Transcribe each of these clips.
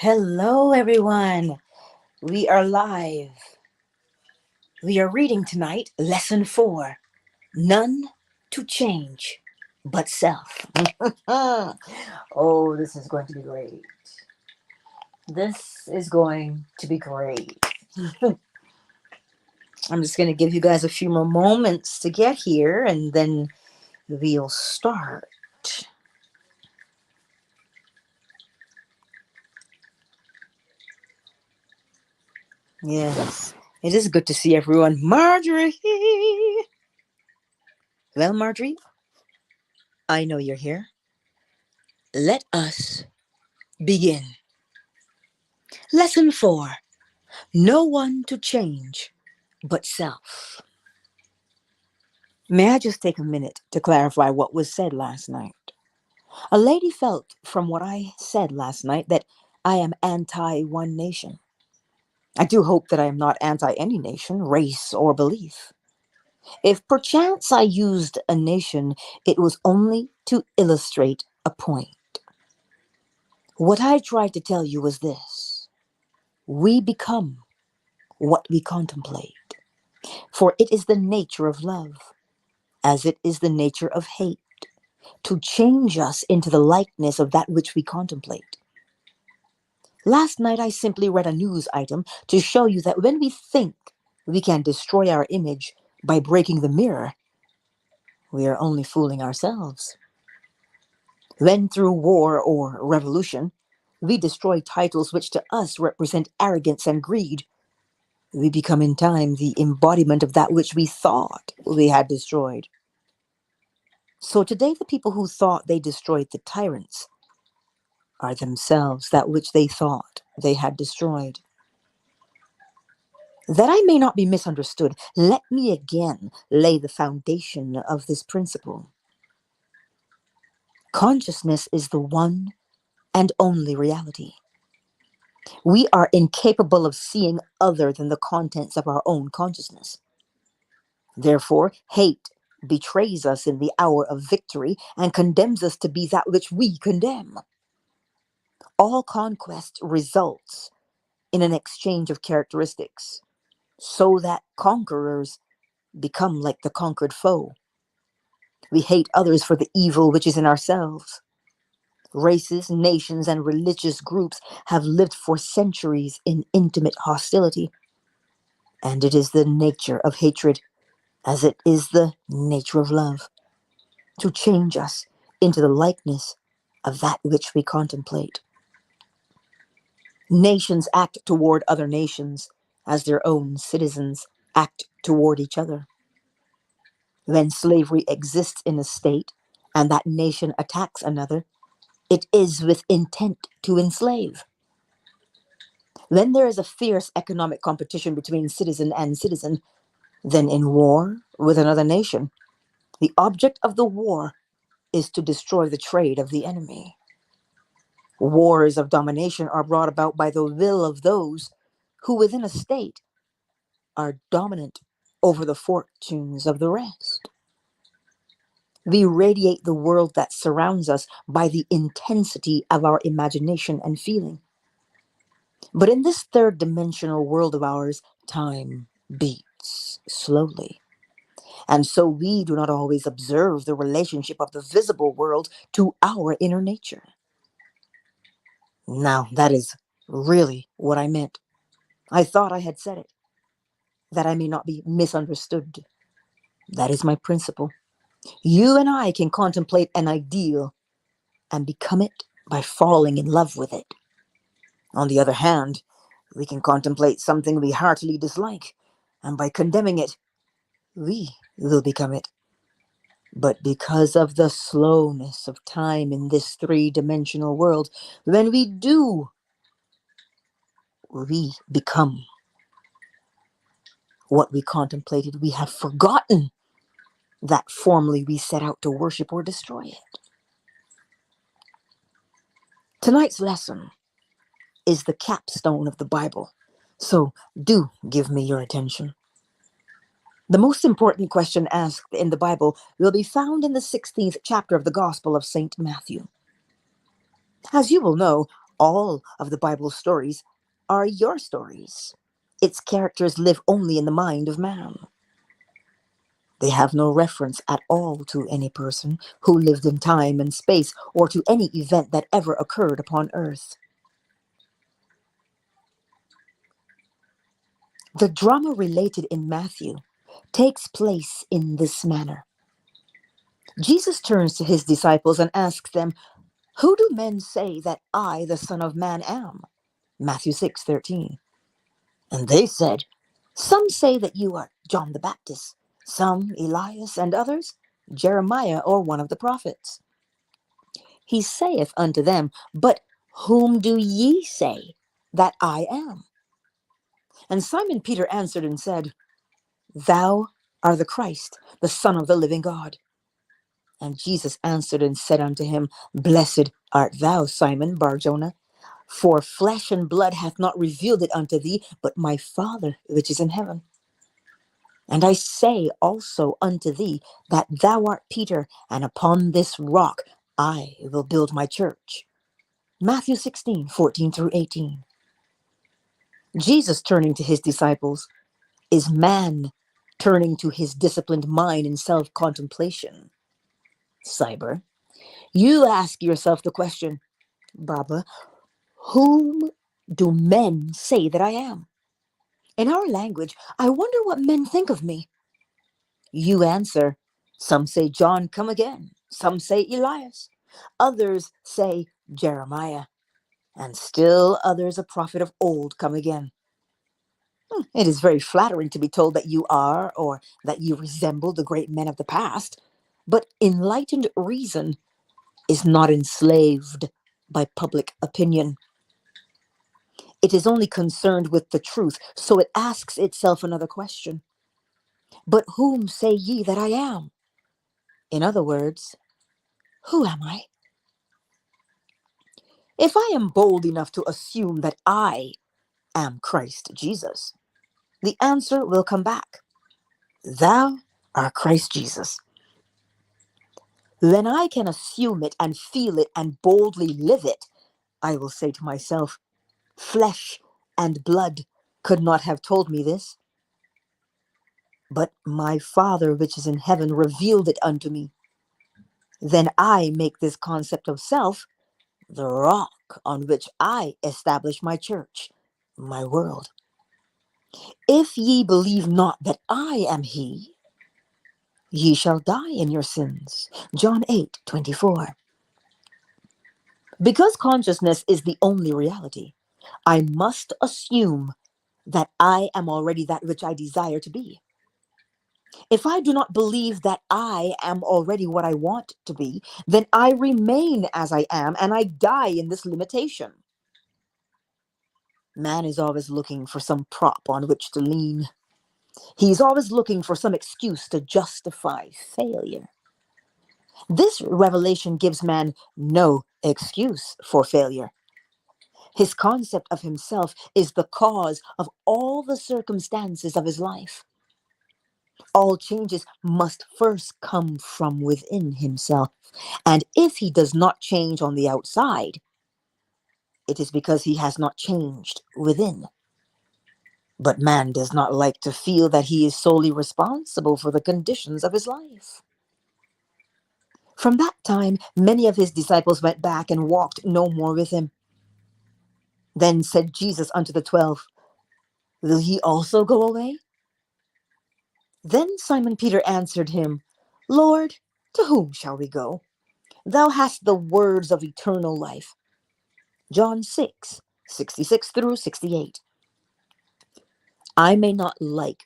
Hello, everyone. We are live. We are reading tonight Lesson 4, None to Change But Self. Oh, this is going to be great. This is going to be great. I'm just going to give you guys a few more moments to get here and then we'll start. Yes, it is good to see everyone. Marjorie! Well, Marjorie, I know you're here. Let us begin. Lesson 4. No one to change but self. May I just take a minute to clarify what was said last night? A lady felt from what I said last night that I am anti one nation. I do hope that I am not anti any nation, race, or belief. If perchance I used a nation, it was only to illustrate a point. What I tried to tell you was this: we become what we contemplate. For it is the nature of love, as it is the nature of hate, to change us into the likeness of that which we contemplate. Last night I simply read a news item to show you that when we think we can destroy our image by breaking the mirror, we are only fooling ourselves. When through war or revolution, we destroy titles which to us represent arrogance and greed, we become in time the embodiment of that which we thought we had destroyed. So today the people who thought they destroyed the tyrants are themselves that which they thought they had destroyed. That I may not be misunderstood, let me again lay the foundation of this principle. Consciousness is the one and only reality. We are incapable of seeing other than the contents of our own consciousness. Therefore, hate betrays us in the hour of victory and condemns us to be that which we condemn. All conquest results in an exchange of characteristics, so that conquerors become like the conquered foe. We hate others for the evil which is in ourselves. Races, nations, and religious groups have lived for centuries in intimate hostility, and it is the nature of hatred, as it is the nature of love, to change us into the likeness of that which we contemplate. Nations act toward other nations as their own citizens act toward each other. When slavery exists in a state and that nation attacks another, it is with intent to enslave. When there is a fierce economic competition between citizen and citizen, then in war with another nation, the object of the war is to destroy the trade of the enemy. Wars of domination are brought about by the will of those who within a state are dominant over the fortunes of the rest. We radiate the world that surrounds us by the intensity of our imagination and feeling. But in this third dimensional world of ours, time beats slowly. And so we do not always observe the relationship of the visible world to our inner nature. Now, that is really what I meant. I thought I had said it, that I may not be misunderstood. That is my principle. You and I can contemplate an ideal and become it by falling in love with it. On the other hand, we can contemplate something we heartily dislike, and by condemning it, we will become it. But because of the slowness of time in this three-dimensional world, when we do, we become what we contemplated. We have forgotten that formerly we set out to worship or destroy it. Tonight's lesson is the capstone of the Bible, so do give me your attention. The most important question asked in the Bible will be found in the 16th chapter of the Gospel of St. Matthew. As you will know, All of the Bible's stories are your stories. Its characters live only in the mind of man. They have no reference at all to any person who lived in time and space or to any event that ever occurred upon earth. The drama related in Matthew takes place in this manner. Jesus turns to his disciples and asks them, "Who do men say that I, the Son of Man, am?" Matthew 6:13. And they said, "Some say that you are John the Baptist, some Elias, and others Jeremiah or one of the prophets." He saith unto them, "But whom do ye say that I am?" And Simon Peter answered and said, "Thou art the Christ, the Son of the living God." And Jesus answered and said unto him, "Blessed art thou, Simon Bar-Jonah, for flesh and blood hath not revealed it unto thee, but my Father which is in heaven. And I say also unto thee that thou art Peter, and upon this rock I will build my church." Matthew 16:14 through 18. Jesus turning to his disciples is man turning to his disciplined mind in self-contemplation. Cyber, you ask yourself the question, Baba, whom do men say that I am? In our language, I wonder what men think of me. You answer, some say John come again, some say Elias, others say Jeremiah, and still others a prophet of old come again. It is very flattering to be told that you are or that you resemble the great men of the past, but enlightened reason is not enslaved by public opinion. It is only concerned with the truth, so it asks itself another question. But whom say ye that I am? In other words, who am I? If I am bold enough to assume that I am Christ Jesus, the answer will come back. Thou art Christ Jesus. Then I can assume it and feel it and boldly live it. I will say to myself, flesh and blood could not have told me this, but my Father which is in heaven revealed it unto me. Then I make this concept of self the rock on which I establish my church, my world. If ye believe not that I am he, ye shall die in your sins. John 8:24. Because consciousness is the only reality, I must assume that I am already that which I desire to be. If I do not believe that I am already what I want to be, then I remain as I am and I die in this limitation. Man is always looking for some prop on which to lean. He's always looking for some excuse to justify failure. This revelation gives man no excuse for failure. His concept of himself is the cause of all the circumstances of his life. All changes must first come from within himself. And if he does not change on the outside, it is because he has not changed within. But man does not like to feel that he is solely responsible for the conditions of his life. From that time, many of his disciples went back and walked no more with him. Then said Jesus unto the 12, Will ye also go away? Then Simon Peter answered him, Lord, to whom shall we go? Thou hast the words of eternal life. John 6:66 through 68. I may not like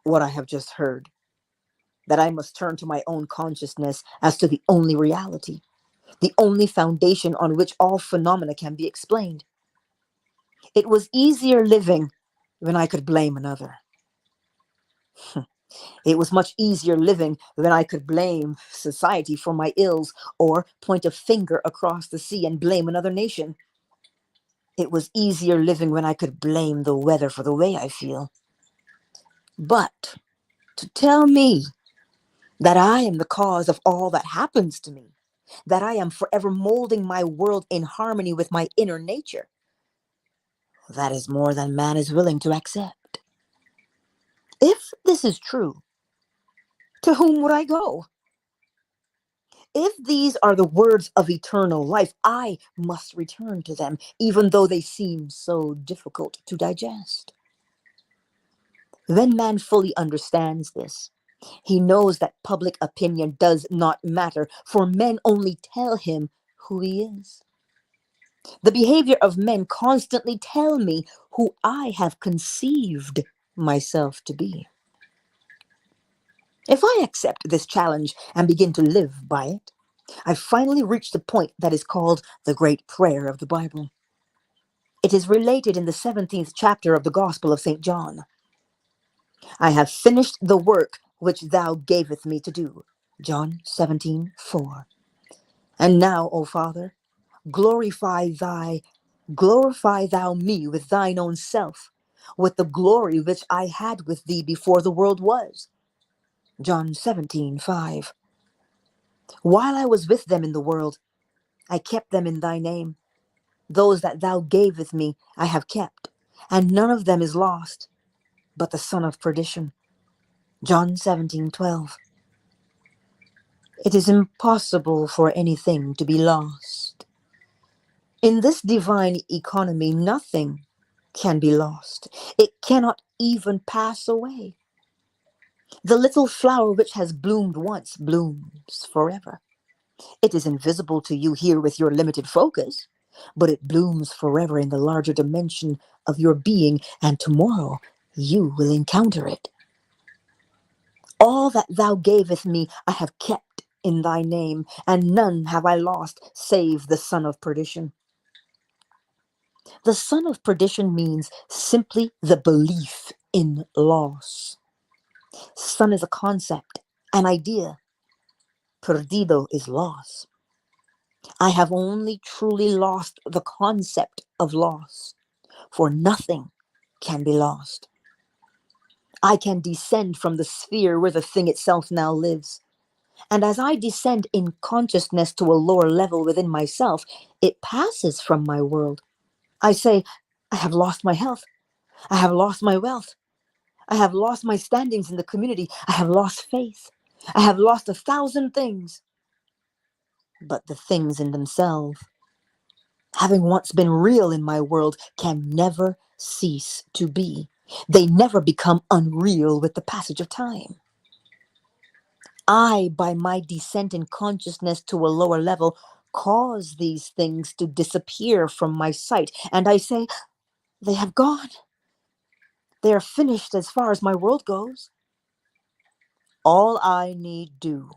what I have just heard, that I must turn to my own consciousness as to the only reality, the only foundation on which all phenomena can be explained. It was easier living when I could blame another. It was much easier living when I could blame society for my ills or point a finger across the sea and blame another nation. It was easier living when I could blame the weather for the way I feel. But to tell me that I am the cause of all that happens to me, that I am forever molding my world in harmony with my inner nature. That is more than man is willing to accept. If this is true, to whom would I go? If these are the words of eternal life, I must return to them, even though they seem so difficult to digest. When man fully understands this, he knows that public opinion does not matter, for men only tell him who he is. The behavior of men constantly tell me who I have conceived myself to be. If I accept this challenge and begin to live by it, I finally reach the point that is called the great prayer of the Bible. It is related in the 17th chapter of the Gospel of St. John. I have finished the work which thou gavest me to do. John 17:4. And now, O Father, glorify thou me with thine own self, with the glory which I had with thee before the world was. John 17:5. While I was with them in the world, I kept them in thy name. Those that thou gavest me I have kept, and none of them is lost, but the son of perdition. John 17:12. It is impossible for anything to be lost. In this divine economy, nothing can be lost. It cannot even pass away. The little flower which has bloomed once blooms forever. It is invisible to you here with your limited focus, but it blooms forever in the larger dimension of your being, and tomorrow you will encounter it. All that thou gavest me I have kept in thy name, and none have I lost save the son of perdition. The son of perdition means simply the belief in loss. Son is a concept, an idea. Perdido is loss. I have only truly lost the concept of loss, for nothing can be lost. I can descend from the sphere where the thing itself now lives. And as I descend in consciousness to a lower level within myself, it passes from my world. I say, I have lost my health. I have lost my wealth. I have lost my standings in the community. I have lost faith. I have lost 1,000 things. But the things in themselves, having once been real in my world, can never cease to be. They never become unreal with the passage of time. I, by my descent in consciousness to a lower level, cause these things to disappear from my sight. And I say, they have gone. They are finished as far as my world goes. All I need do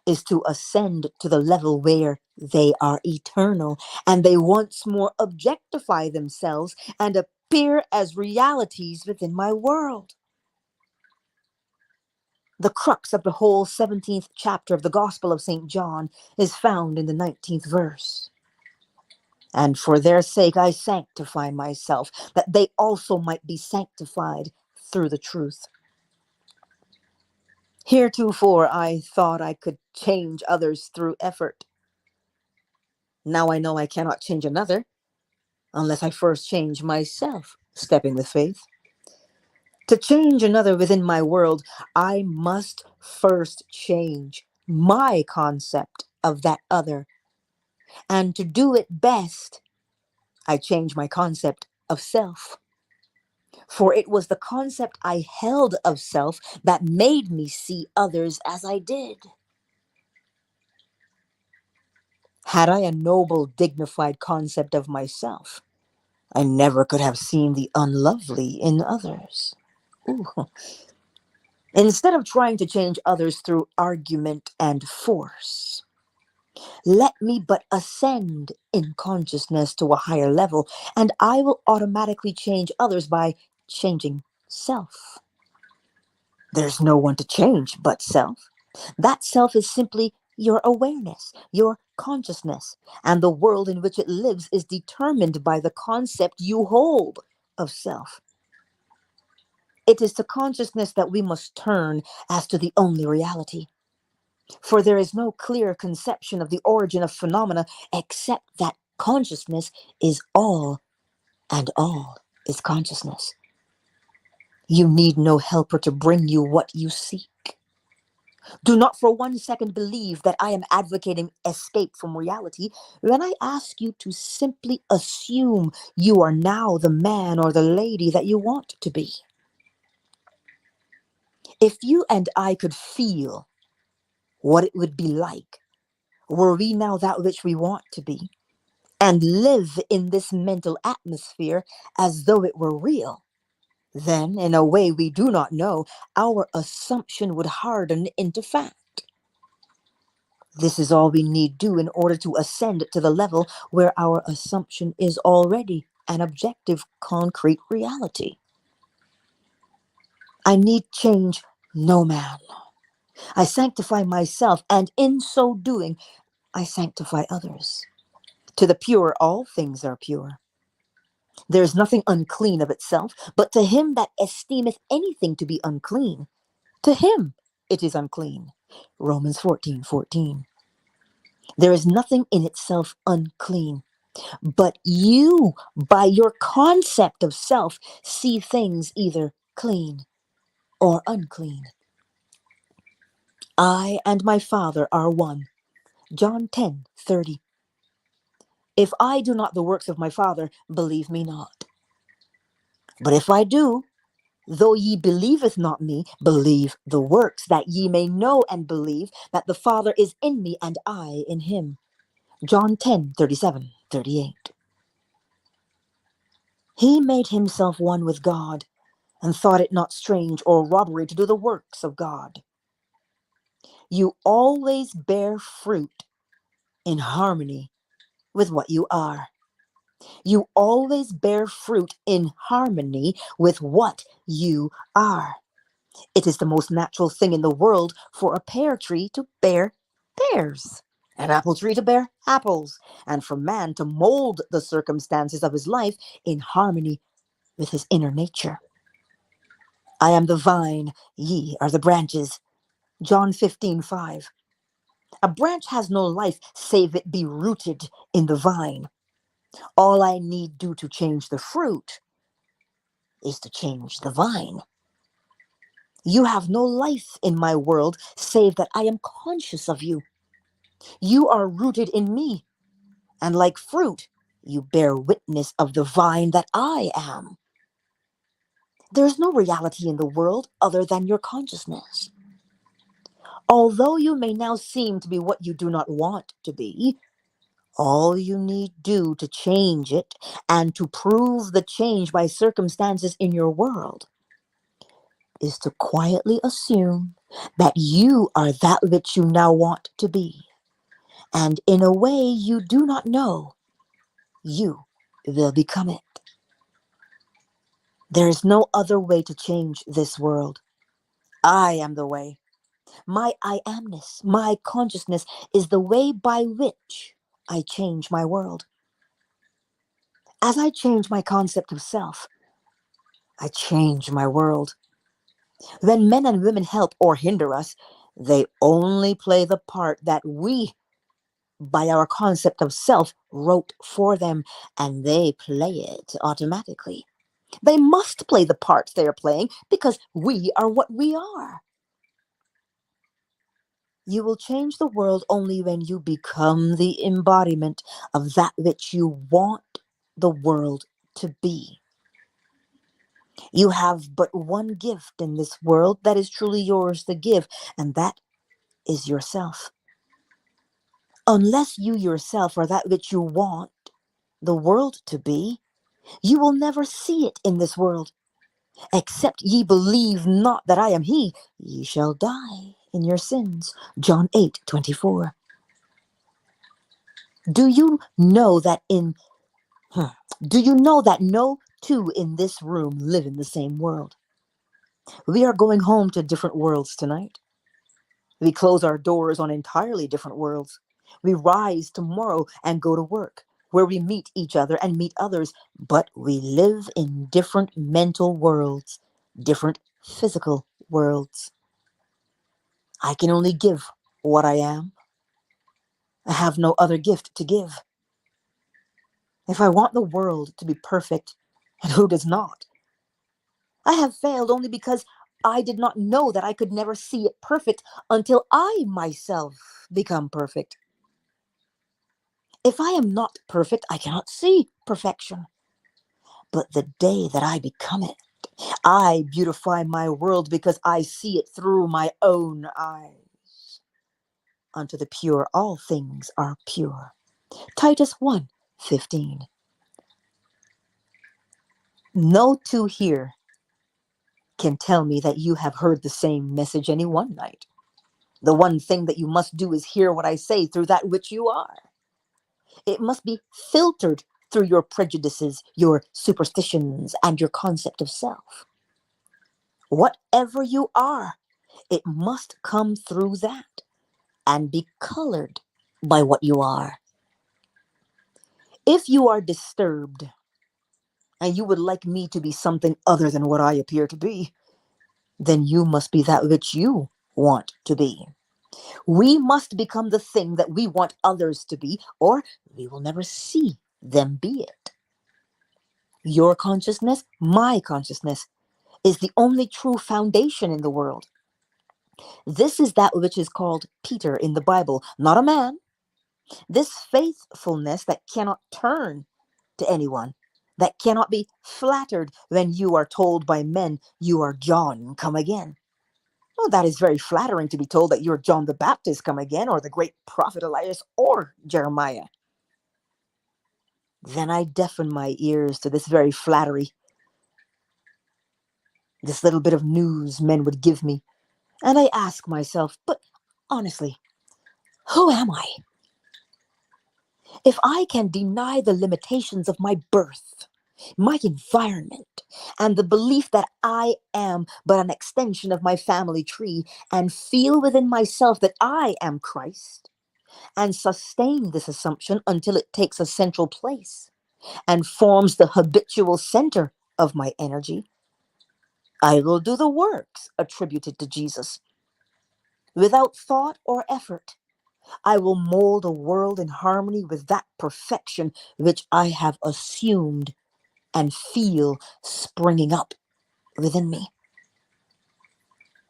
is to ascend to the level where they are eternal, and they once more objectify themselves and appear as realities within my world. The crux of the whole 17th chapter of the Gospel of St. John is found in the 19th verse. And for their sake I sanctify myself, that they also might be sanctified through the truth. Heretofore I thought I could change others through effort. Now I know I cannot change another unless I first change myself, stepping with faith. To change another within my world, I must first change my concept of that other. And to do it best, I change my concept of self. For it was the concept I held of self that made me see others as I did. Had I a noble, dignified concept of myself, I never could have seen the unlovely in others. Ooh. Instead of trying to change others through argument and force, let me but ascend in consciousness to a higher level, and I will automatically change others by changing self. There's no one to change but self. That self is simply your awareness, your consciousness, and the world in which it lives is determined by the concept you hold of self. It is to consciousness that we must turn as to the only reality. For there is no clear conception of the origin of phenomena except that consciousness is all, and all is consciousness. You need no helper to bring you what you seek. Do not for 1 second believe that I am advocating escape from reality when I ask you to simply assume you are now the man or the lady that you want to be. If you and I could feel what it would be like were we now that which we want to be, and live in this mental atmosphere as though it were real, then, in a way we do not know, our assumption would harden into fact. This is all we need do in order to ascend to the level where our assumption is already an objective, concrete reality. I need change no man. I sanctify myself, and in so doing, I sanctify others. To the pure, all things are pure. There is nothing unclean of itself, but to him that esteemeth anything to be unclean, to him it is unclean. Romans 14:14. There is nothing in itself unclean, but you, by your concept of self, see things either clean or unclean. I and my Father are one. John 10:30. If I do not the works of my Father, believe me not. But if I do, though ye believeth not me, believe the works, that ye may know and believe that the Father is in me and I in him. John 10:37-38. He made himself one with God, and thought it not strange or robbery to do the works of God. You always bear fruit in harmony with what you are. You always bear fruit in harmony with what you are. It is the most natural thing in the world for a pear tree to bear pears, an apple tree to bear apples, and for man to mold the circumstances of his life in harmony with his inner nature. I am the vine, ye are the branches. John 15:5. A branch has no life save it be rooted in the vine. All I need do to change the fruit is to change the vine. You have no life in my world save that I am conscious of you. You are rooted in me, and like fruit, you bear witness of the vine that I am. There is no reality in the world other than your consciousness. Although you may now seem to be what you do not want to be, all you need do to change it and to prove the change by circumstances in your world is to quietly assume that you are that which you now want to be. And in a way you do not know, you will become it. There is no other way to change this world. I am the way. My I amness, my consciousness is the way by which I change my world. As I change my concept of self, I change my world. When men and women help or hinder us, they only play the part that we, by our concept of self, wrote for them, and they play it automatically. They must play the parts they are playing because we are what we are. You will change the world only when you become the embodiment of that which you want the world to be. You have but one gift in this world that is truly yours to give, and that is yourself. Unless you yourself are that which you want the world to be, you will never see it in this world. Except ye believe not that I am he, ye shall die in your sins. John 8:24. Do you know that no two in this room live in the same world? We are going home to different worlds tonight. We close our doors on entirely different worlds. We rise tomorrow and go to work, where we meet each other and meet others, but we live in different mental worlds, different physical worlds. I can only give what I am. I have no other gift to give. If I want the world to be perfect, and who does not? I have failed only because I did not know that I could never see it perfect until I myself become perfect. If I am not perfect, I cannot see perfection. But the day that I become it, I beautify my world because I see it through my own eyes. Unto the pure, all things are pure. Titus 1:15. No two here can tell me that you have heard the same message any one night. The one thing that you must do is hear what I say through that which you are. It must be filtered through your prejudices, your superstitions, and your concept of self. Whatever you are, it must come through that and be colored by what you are. If you are disturbed and you would like me to be something other than what I appear to be, then you must be that which you want to be. We must become the thing that we want others to be, or we will never see them be it. Your consciousness, my consciousness, is the only true foundation in the world. This is that which is called Peter in the Bible, not a man. This faithfulness that cannot turn to anyone, that cannot be flattered when you are told by men, you are John, come again. Well, that is very flattering to be told that you're John the Baptist come again, or the great prophet Elias, or Jeremiah. Then I deafen my ears to this very flattery, this little bit of news men would give me, and I ask myself, but honestly, who am I? If I can deny the limitations of my birth, my environment, and the belief that I am but an extension of my family tree, and feel within myself that I am Christ, and sustain this assumption until it takes a central place and forms the habitual center of my energy, I will do the works attributed to Jesus. Without thought or effort, I will mold a world in harmony with that perfection which I have assumed and feel springing up within me.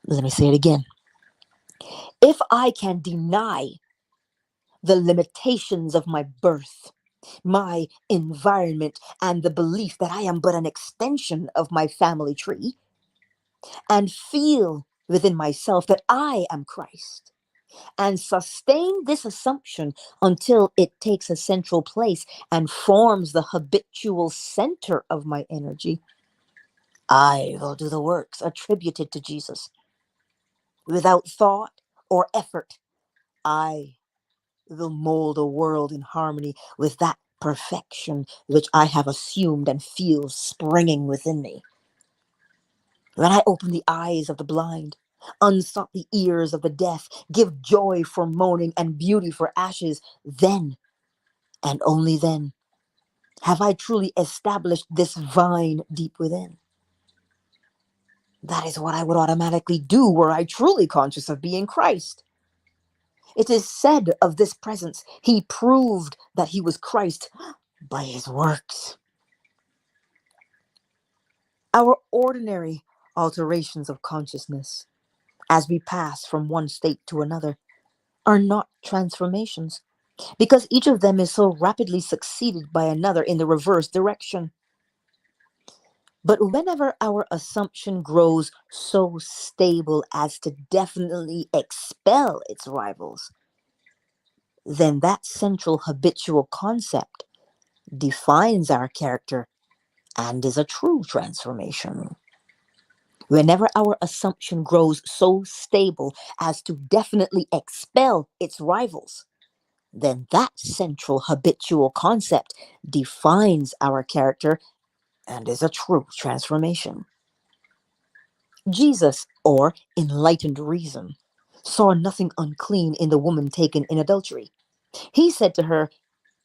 Let me say it again. If I can deny the limitations of my birth, my environment, and the belief that I am but an extension of my family tree, and feel within myself that I am Christ, and sustain this assumption until it takes a central place and forms the habitual center of my energy, I will do the works attributed to Jesus. Without thought or effort, I will mold a world in harmony with that perfection which I have assumed and feel springing within me. When I open the eyes of the blind, unstop the ears of the deaf, give joy for mourning and beauty for ashes, then, and only then, have I truly established this vine deep within. That is what I would automatically do were I truly conscious of being Christ. It is said of this presence, he proved that he was Christ by his works. Our ordinary alterations of consciousness, as we pass from one state to another, are not transformations, because each of them is so rapidly succeeded by another in the reverse direction. But whenever our assumption grows so stable as to definitely expel its rivals, then that central habitual concept defines our character and is a true transformation. Whenever our assumption grows so stable as to definitely expel its rivals, then that central habitual concept defines our character and is a true transformation. Jesus, or enlightened reason, saw nothing unclean in the woman taken in adultery. He said to her,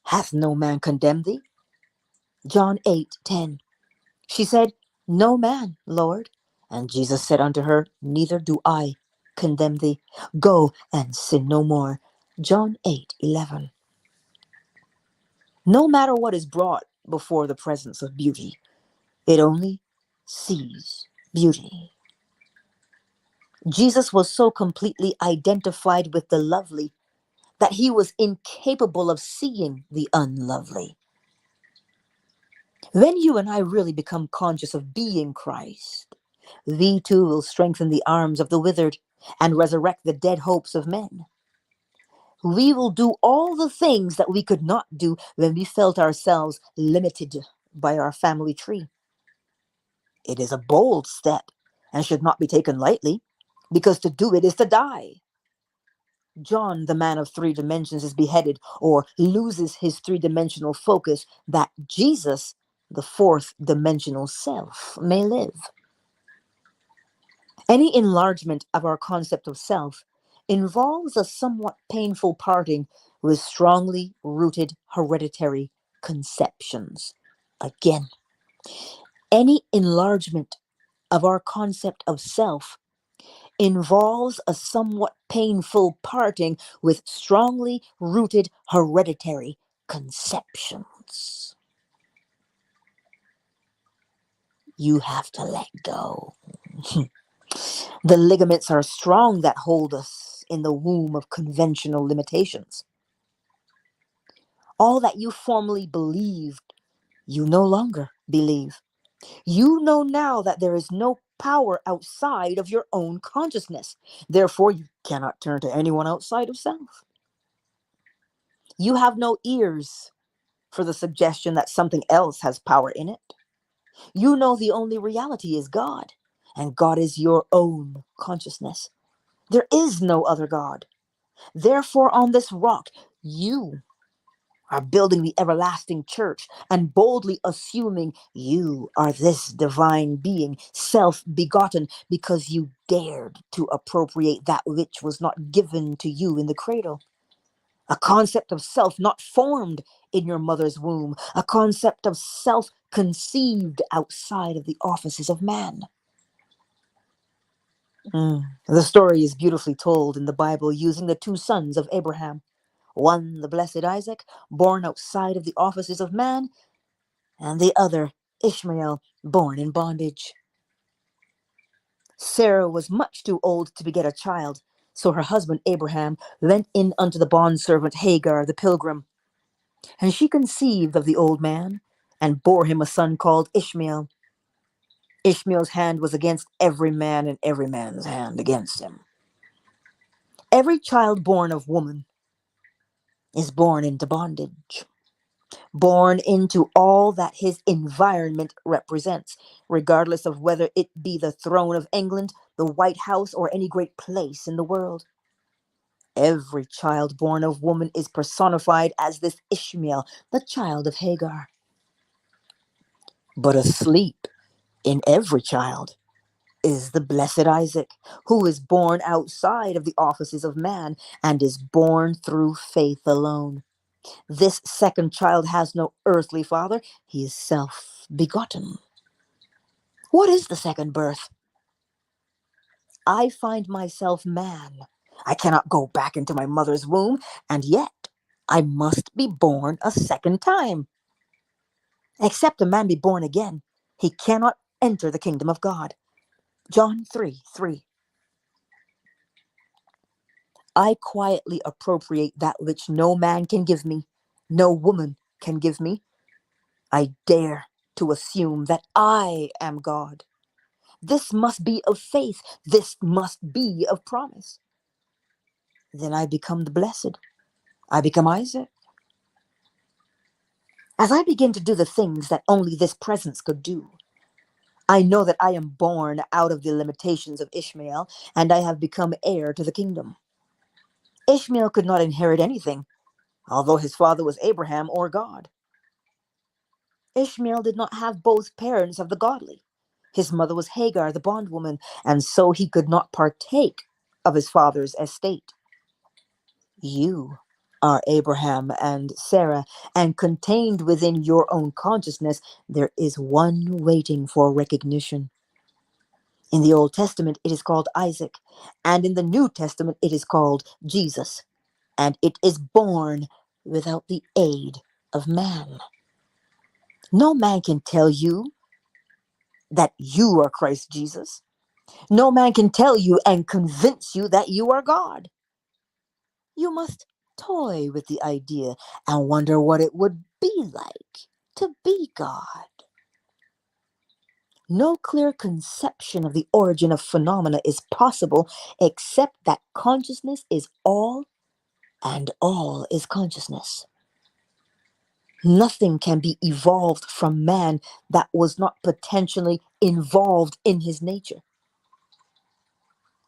hath no man condemned thee? John 8:10. She said, no man, Lord. And Jesus said unto her, neither do I condemn thee. Go and sin no more. John 8:11. No matter what is brought before the presence of beauty, it only sees beauty. Jesus was so completely identified with the lovely that he was incapable of seeing the unlovely. When you and I really become conscious of being Christ, we too will strengthen the arms of the withered and resurrect the dead hopes of men. We will do all the things that we could not do when we felt ourselves limited by our family tree. It is a bold step and should not be taken lightly, because to do it is to die. John, the man of three dimensions, is beheaded or loses his three-dimensional focus that Jesus, the fourth dimensional self, may live. Any enlargement of our concept of self involves a somewhat painful parting with strongly rooted hereditary conceptions. Again, any enlargement of our concept of self involves a somewhat painful parting with strongly rooted hereditary conceptions. You have to let go. The ligaments are strong that hold us in the womb of conventional limitations. All that you formerly believed, you no longer believe. You know now that there is no power outside of your own consciousness. Therefore, you cannot turn to anyone outside of self. You have no ears for the suggestion that something else has power in it. You know the only reality is God, and God is your own consciousness. There is no other God. Therefore, on this rock, you are building the everlasting church and boldly assuming you are this divine being, self-begotten, because you dared to appropriate that which was not given to you in the cradle. A concept of self not formed in your mother's womb, a concept of self conceived outside of the offices of man. The story is beautifully told in the Bible using the two sons of Abraham. One, the blessed Isaac, born outside of the offices of man, and the other, Ishmael, born in bondage. Sarah was much too old to beget a child, so her husband Abraham went in unto the bondservant Hagar the pilgrim. And she conceived of the old man, and bore him a son called Ishmael. Ishmael's hand was against every man, and every man's hand against him. Every child born of woman is born into bondage, born into all that his environment represents, regardless of whether it be the throne of England, the White House, or any great place in the world. Every child born of woman is personified as this Ishmael, the child of Hagar. But asleep in every child is the blessed Isaac, who is born outside of the offices of man and is born through faith alone. This second child has no earthly father. He is self-begotten. What is the second birth? I find myself man. I cannot go back into my mother's womb, and yet I must be born a second time. Except a man be born again, he cannot enter the kingdom of God. John 3:3. I quietly appropriate that which no man can give me, no woman can give me. I dare to assume that I am God. This must be of faith. This must be of promise. Then I become the blessed. I become Isaac. As I begin to do the things that only this presence could do, I know that I am born out of the limitations of Ishmael, and I have become heir to the kingdom. Ishmael could not inherit anything, although his father was Abraham or God. Ishmael did not have both parents of the godly. His mother was Hagar, the bondwoman, and so he could not partake of his father's estate. You are Abraham and Sarah, and contained within your own consciousness, there is one waiting for recognition. In the Old Testament, it is called Isaac, and in the New Testament, it is called Jesus, and it is born without the aid of man. No man can tell you that you are Christ Jesus. No man can tell you and convince you that you are God. You must toy with the idea and wonder what it would be like to be God. No clear conception of the origin of phenomena is possible except that consciousness is all and all is consciousness. Nothing can be evolved from man that was not potentially involved in his nature.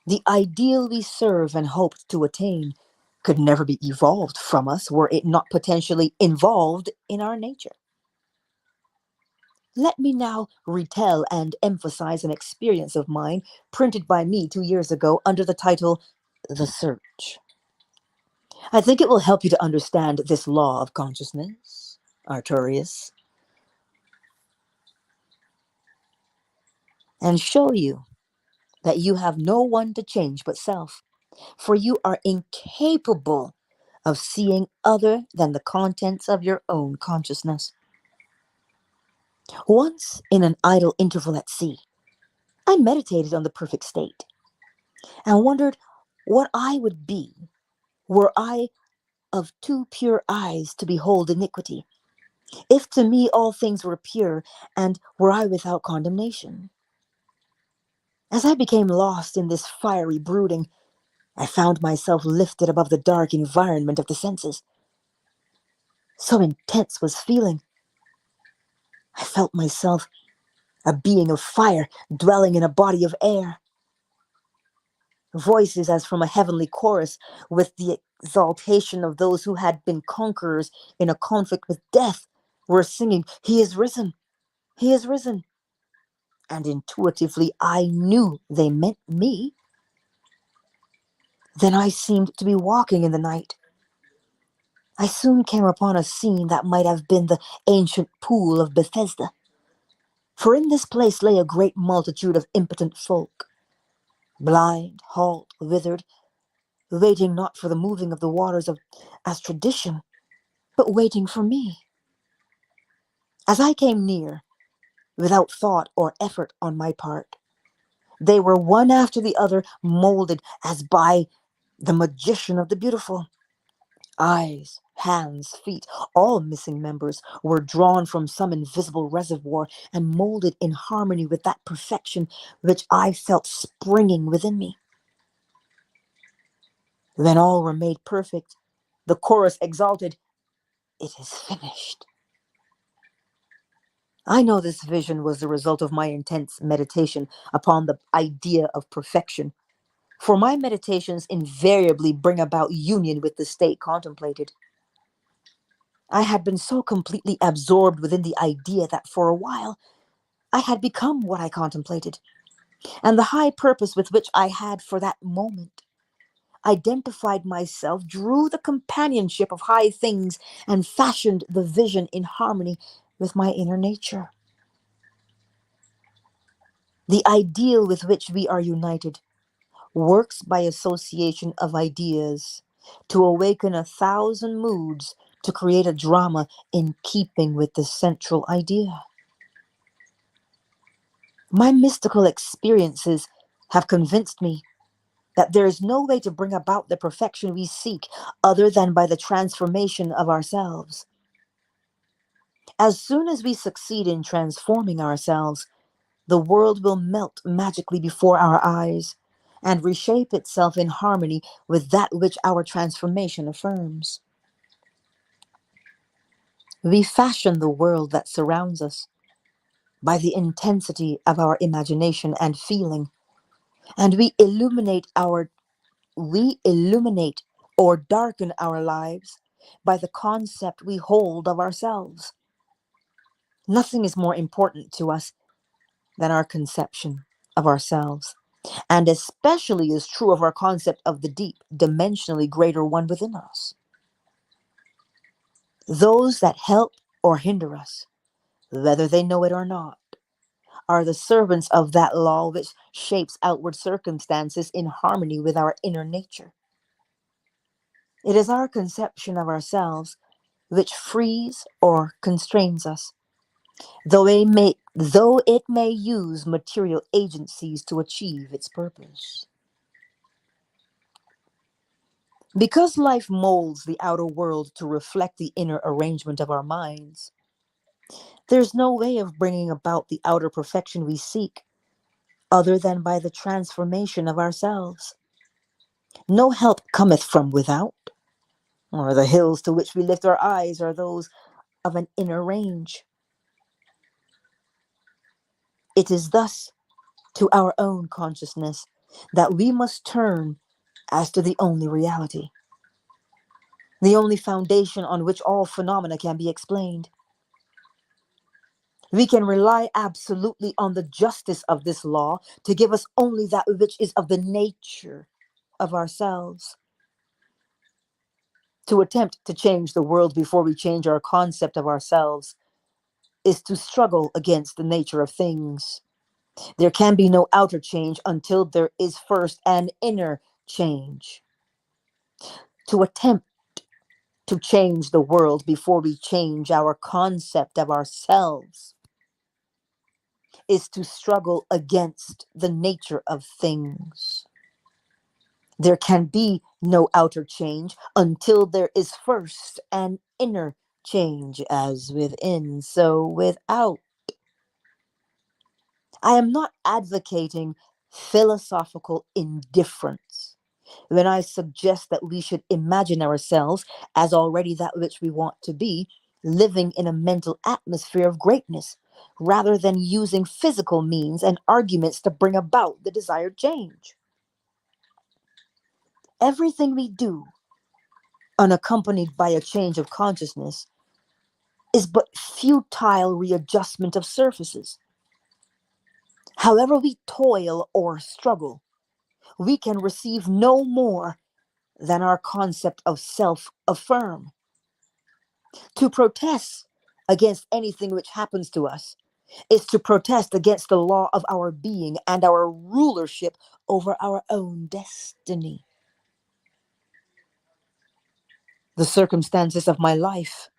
The ideal we serve and hope to attain could never be evolved from us were it not potentially involved in our nature. Let me now retell and emphasize an experience of mine printed by me 2 years ago under the title The Search. I think it will help you to understand this law of consciousness, Arturius, and show you that you have no one to change but self, for you are incapable of seeing other than the contents of your own consciousness. Once, in an idle interval at sea, I meditated on the perfect state and wondered what I would be were I of too pure eyes to behold iniquity, if to me all things were pure, and were I without condemnation. As I became lost in this fiery brooding, I found myself lifted above the dark environment of the senses. So intense was feeling. I felt myself a being of fire dwelling in a body of air. Voices as from a heavenly chorus, with the exaltation of those who had been conquerors in a conflict with death, were singing, "He is risen! He is risen!" And intuitively I knew they meant me. Then I seemed to be walking in the night. I soon came upon a scene that might have been the ancient pool of Bethesda. For in this place lay a great multitude of impotent folk, blind, halt, withered, waiting not for the moving of the waters as tradition, but waiting for me. As I came near, without thought or effort on my part, they were one after the other molded as by the magician of the beautiful. Eyes, hands, feet, all missing members were drawn from some invisible reservoir and molded in harmony with that perfection which I felt springing within me. Then all were made perfect. The chorus exalted, "It is finished." I know this vision was the result of my intense meditation upon the idea of perfection, for my meditations invariably bring about union with the state contemplated. I had been so completely absorbed within the idea that for a while I had become what I contemplated, and the high purpose with which I had for that moment identified myself, drew the companionship of high things, and fashioned the vision in harmony with my inner nature. The ideal with which we are united works by association of ideas to awaken 1,000 moods to create a drama in keeping with the central idea. My mystical experiences have convinced me that there is no way to bring about the perfection we seek other than by the transformation of ourselves. As soon as we succeed in transforming ourselves, the world will melt magically before our eyes and reshape itself in harmony with that which our transformation affirms. We fashion the world that surrounds us by the intensity of our imagination and feeling, and we illuminate or darken our lives by the concept we hold of ourselves. Nothing is more important to us than our conception of ourselves, and especially is true of our concept of the deep, dimensionally greater one within us. Those that help or hinder us, whether they know it or not, are the servants of that law which shapes outward circumstances in harmony with our inner nature. It is our conception of ourselves which frees or constrains us, though it may use material agencies to achieve its purpose. Because life molds the outer world to reflect the inner arrangement of our minds, there's no way of bringing about the outer perfection we seek other than by the transformation of ourselves. No help cometh from without, or the hills to which we lift our eyes are those of an inner range. It is thus to our own consciousness that we must turn as to the only reality, the only foundation on which all phenomena can be explained. We can rely absolutely on the justice of this law to give us only that which is of the nature of ourselves. To attempt to change the world before we change our concept of ourselves is to struggle against the nature of things. There can be no outer change until there is first an inner change. To attempt to change the world before we change our concept of ourselves is to struggle against the nature of things. There can be no outer change until there is first an inner change, as within, so without. I am not advocating philosophical indifference when I suggest that we should imagine ourselves as already that which we want to be, living in a mental atmosphere of greatness, rather than using physical means and arguments to bring about the desired change. Everything we do, unaccompanied by a change of consciousness, is but futile readjustment of surfaces. However we toil or struggle, we can receive no more than our concept of self affirm. To protest against anything which happens to us is to protest against the law of our being and our rulership over our own destiny. The circumstances of my life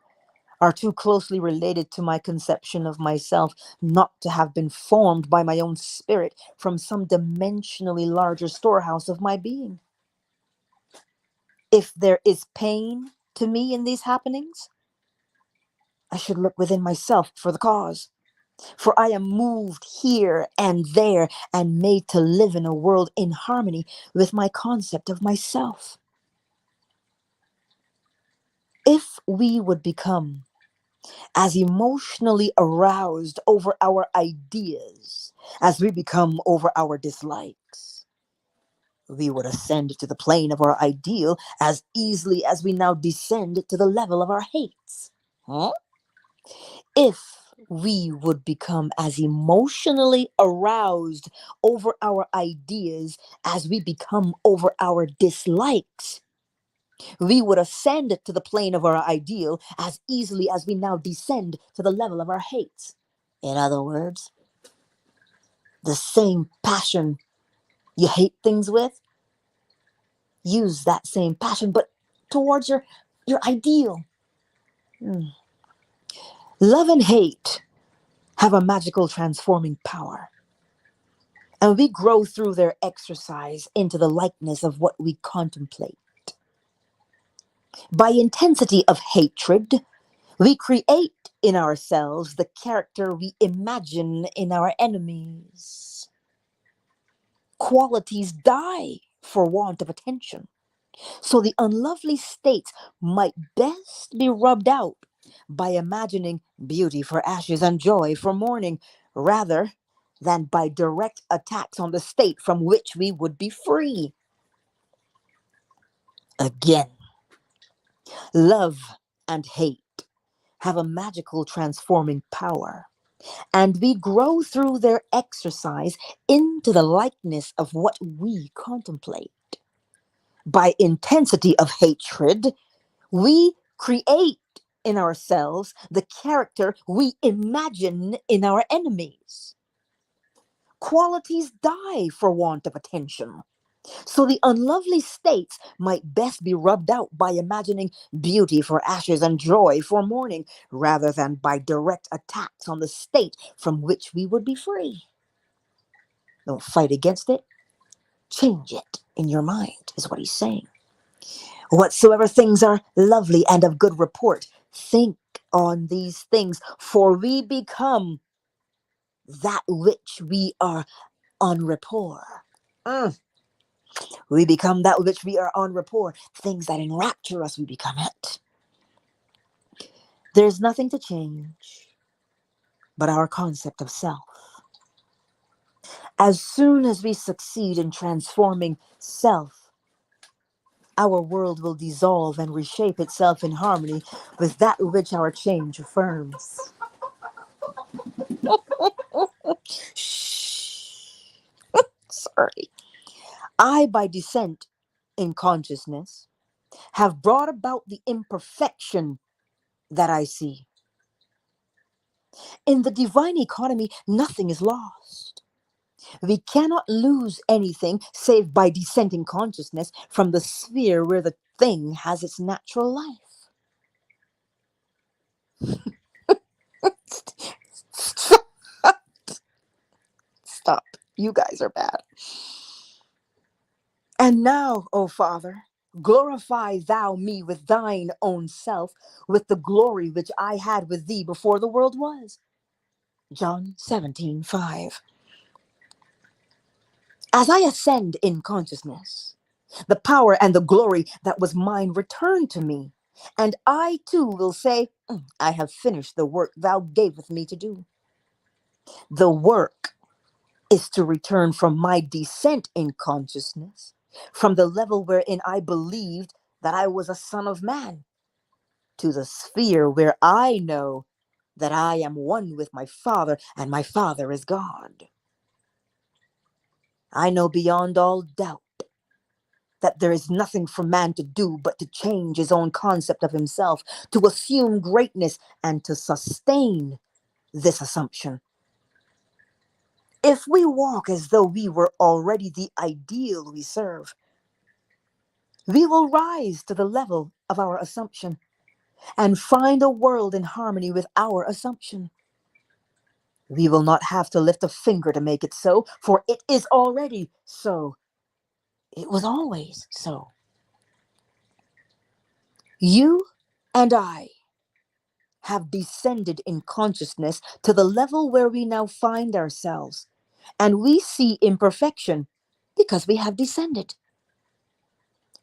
are too closely related to my conception of myself not to have been formed by my own spirit from some dimensionally larger storehouse of my being. If there is pain to me in these happenings, I should look within myself for the cause. For I am moved here and there and made to live in a world in harmony with my concept of myself. If we would become as emotionally aroused over our ideas as we become over our dislikes, we would ascend to the plane of our ideal as easily as we now descend to the level of our hates. Huh? If we would become as emotionally aroused over our ideas as we become over our dislikes, we would ascend to the plane of our ideal as easily as we now descend to the level of our hates. In other words, the same passion you hate things with, use that same passion, but towards your ideal. Love and hate have a magical transforming power, and we grow through their exercise into the likeness of what we contemplate. By intensity of hatred, we create in ourselves the character we imagine in our enemies. Qualities die for want of attention, so the unlovely states might best be rubbed out by imagining beauty for ashes and joy for mourning, rather than by direct attacks on the state from which we would be free. Again, love and hate have a magical transforming power, and we grow through their exercise into the likeness of what we contemplate. By intensity of hatred, we create in ourselves the character we imagine in our enemies. Qualities die for want of attention. So the unlovely states might best be rubbed out by imagining beauty for ashes and joy for mourning, rather than by direct attacks on the state from which we would be free. Don't fight against it, change it in your mind, is what he's saying. Whatsoever things are lovely and of good report, think on these things, for we become that which we are on rapport. We become that which we are on rapport. Things that enrapture us, we become it. There's nothing to change but our concept of self. As soon as we succeed in transforming self, our world will dissolve and reshape itself in harmony with that which our change affirms. Shh. Sorry. I, by descent in consciousness, have brought about the imperfection that I see. In the divine economy, nothing is lost. We cannot lose anything save by descending consciousness from the sphere where the thing has its natural life. Stop. You guys are bad. And now, O Father, glorify thou me with thine own self, with the glory which I had with thee before the world was. John 17:5. As I ascend in consciousness, the power and the glory that was mine return to me, and I too will say, I have finished the work thou gavest me to do. The work is to return from my descent in consciousness, from the level wherein I believed that I was a son of man, to the sphere where I know that I am one with my Father, and my Father is God. I know beyond all doubt that there is nothing for man to do but to change his own concept of himself, to assume greatness, and to sustain this assumption. If we walk as though we were already the ideal we serve, we will rise to the level of our assumption and find a world in harmony with our assumption. We will not have to lift a finger to make it so, for it is already so. It was always so. You and I have descended in consciousness to the level where we now find ourselves, and we see imperfection because we have descended.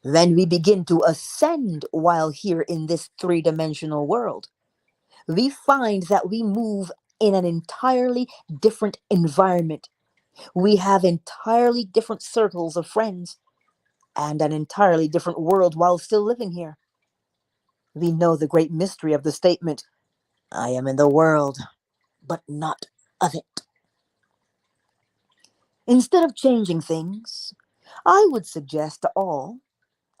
Then we begin to ascend while here in this three-dimensional world. We find that we move in an entirely different environment. We have entirely different circles of friends and an entirely different world while still living here. We know the great mystery of the statement, I am in the world, but not of it. Instead of changing things, I would suggest to all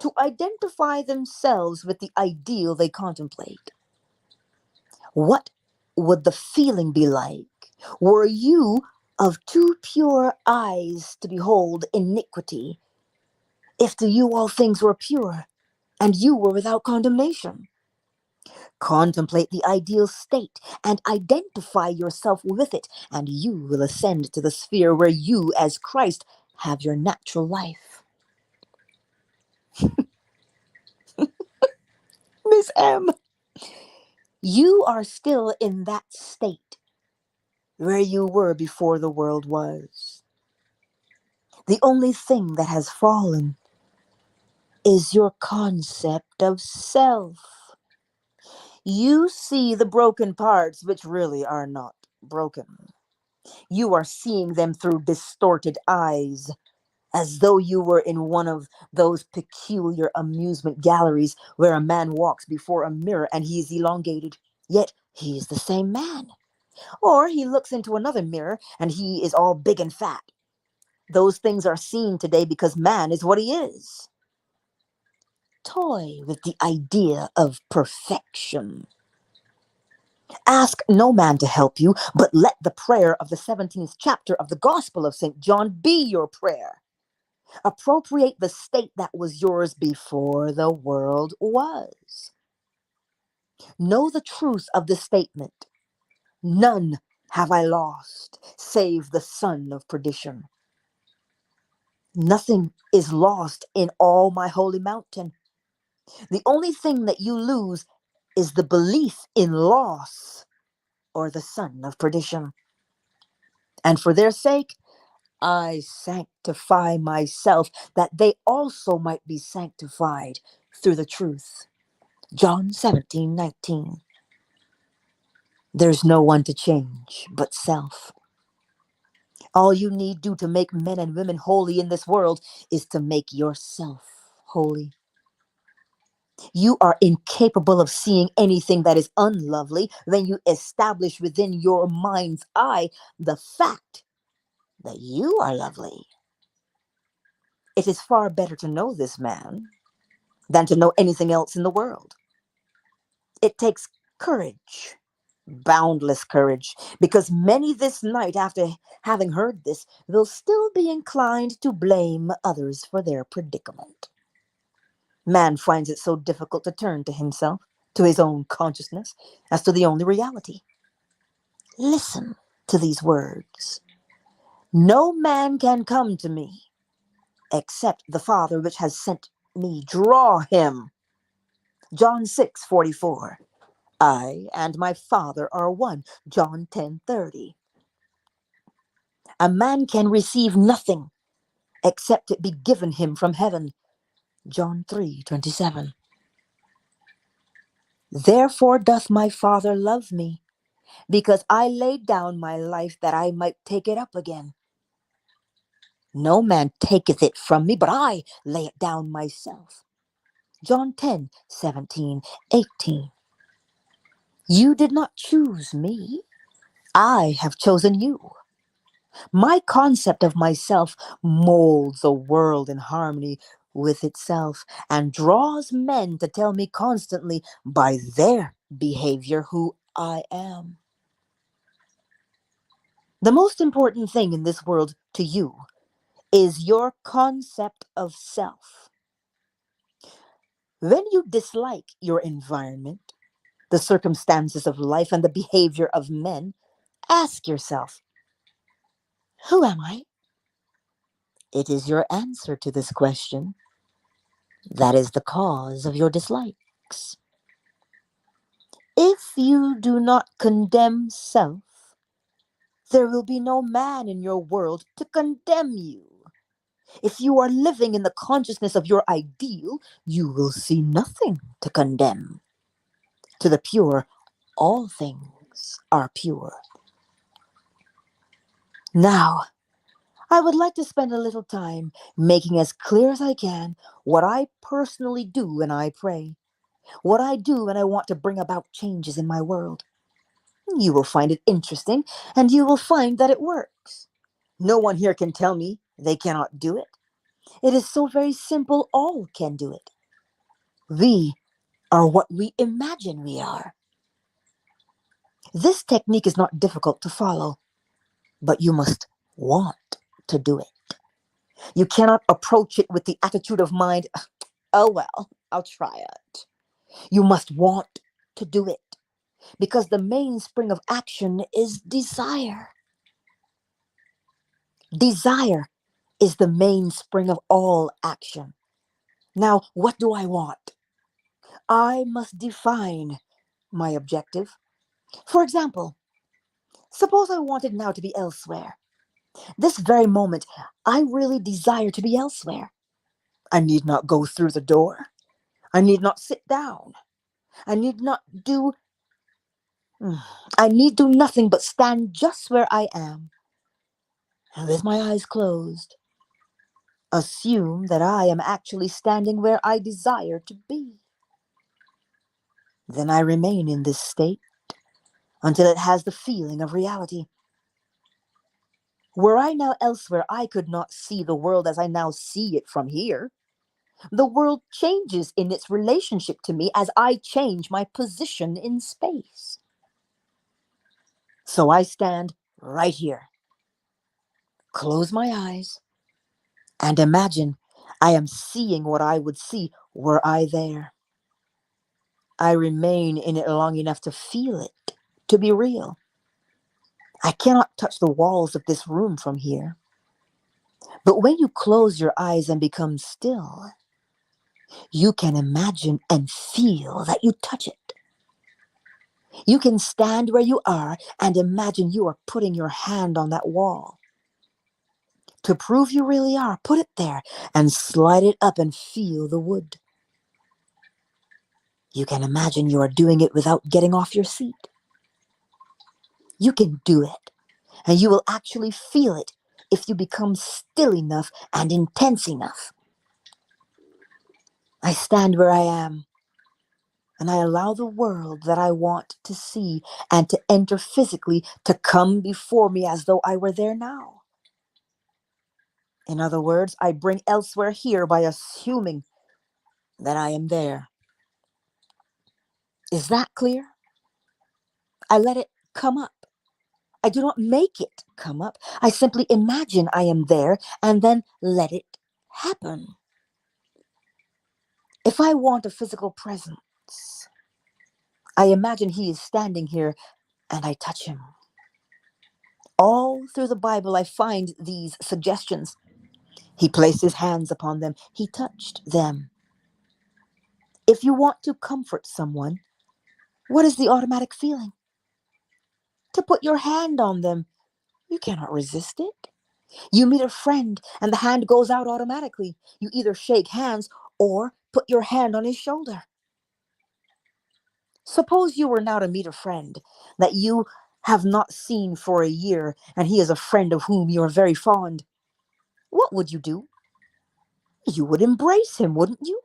to identify themselves with the ideal they contemplate. What would the feeling be like were you of too pure eyes to behold iniquity, if to you all things were pure and you were without condemnation? Contemplate the ideal state and identify yourself with it, and you will ascend to the sphere where you, as Christ, have your natural life. Miss M, you are still in that state where you were before the world was. The only thing that has fallen is your concept of self. You see the broken parts which really are not broken. You are seeing them through distorted eyes, as though you were in one of those peculiar amusement galleries where a man walks before a mirror and he is elongated, yet he is the same man. Or he looks into another mirror and he is all big and fat. Those things are seen today because man is what he is. Toy with the idea of perfection. Ask no man to help you, but let the prayer of the 17th chapter of the Gospel of St. John be your prayer. Appropriate the state that was yours before the world was. Know the truth of the statement. None have I lost, save the son of perdition. Nothing is lost in all my holy mountain. The only thing that you lose is the belief in loss or the son of perdition. And for their sake, I sanctify myself, that they also might be sanctified through the truth. John 17:19. There's no one to change but self. All you need do to make men and women holy in this world is to make yourself holy. You are incapable of seeing anything that is unlovely when you establish within your mind's eye the fact that you are lovely. It is far better to know this man than to know anything else in the world. It takes courage, boundless courage, because many this night, after having heard this, will still be inclined to blame others for their predicament. Man finds it so difficult to turn to himself, to his own consciousness, as to the only reality. Listen to these words. No man can come to me except the Father which has sent me draw him. John 6:44. I and my Father are one. John 10:30. A man can receive nothing except it be given him from heaven. John 3:27. Therefore doth my Father love me, because I laid down my life that I might take it up again. No man taketh it from me, but I lay it down myself. John 10:17, 18. You did not choose me. I have chosen you. My concept of myself molds a world in harmony with itself and draws men to tell me constantly by their behavior who I am. The most important thing in this world to you is your concept of self. When you dislike your environment, the circumstances of life, and the behavior of men, ask yourself, who am I? It is your answer to this question that is the cause of your dislikes. If you do not condemn self, there will be no man in your world to condemn you. If you are living in the consciousness of your ideal, you will see nothing to condemn. To the pure, all things are pure. Now, I would like to spend a little time making as clear as I can what I personally do when I pray, what I do when I want to bring about changes in my world. You will find it interesting, and you will find that it works. No one here can tell me they cannot do it. It is so very simple, all can do it. We are what we imagine we are. This technique is not difficult to follow, but you must want to do it. You cannot approach it with the attitude of mind, oh well, I'll try it. You must want to do it, because the mainspring of action is desire. Desire is the mainspring of all action. Now, what do I want? I must define my objective. For example, suppose I wanted now to be elsewhere. This very moment, I really desire to be elsewhere. I need not go through the door. I need not sit down. I need not do I need do nothing but stand just where I am, and with my eyes closed, assume that I am actually standing where I desire to be. Then I remain in this state until it has the feeling of reality. Were I now elsewhere, I could not see the world as I now see it from here. The world changes in its relationship to me as I change my position in space. So I stand right here, close my eyes, and imagine I am seeing what I would see were I there. I remain in it long enough to feel it, to be real. I cannot touch the walls of this room from here. But when you close your eyes and become still, you can imagine and feel that you touch it. You can stand where you are and imagine you are putting your hand on that wall. To prove you really are, put it there and slide it up and feel the wood. You can imagine you are doing it without getting off your seat. You can do it, and you will actually feel it if you become still enough and intense enough. I stand where I am, and I allow the world that I want to see and to enter physically to come before me as though I were there now. In other words, I bring elsewhere here by assuming that I am there. Is that clear? I let it come up. I do not make it come up. I simply imagine I am there and then let it happen. If I want a physical presence, I imagine he is standing here and I touch him. All through the Bible, I find these suggestions. He placed his hands upon them. He touched them. If you want to comfort someone, what is the automatic feeling? To put your hand on them. You cannot resist it. You meet a friend and the hand goes out automatically. You either shake hands or put your hand on his shoulder. Suppose you were now to meet a friend that you have not seen for a year and he is a friend of whom you are very fond. What would you do? You would embrace him, wouldn't you?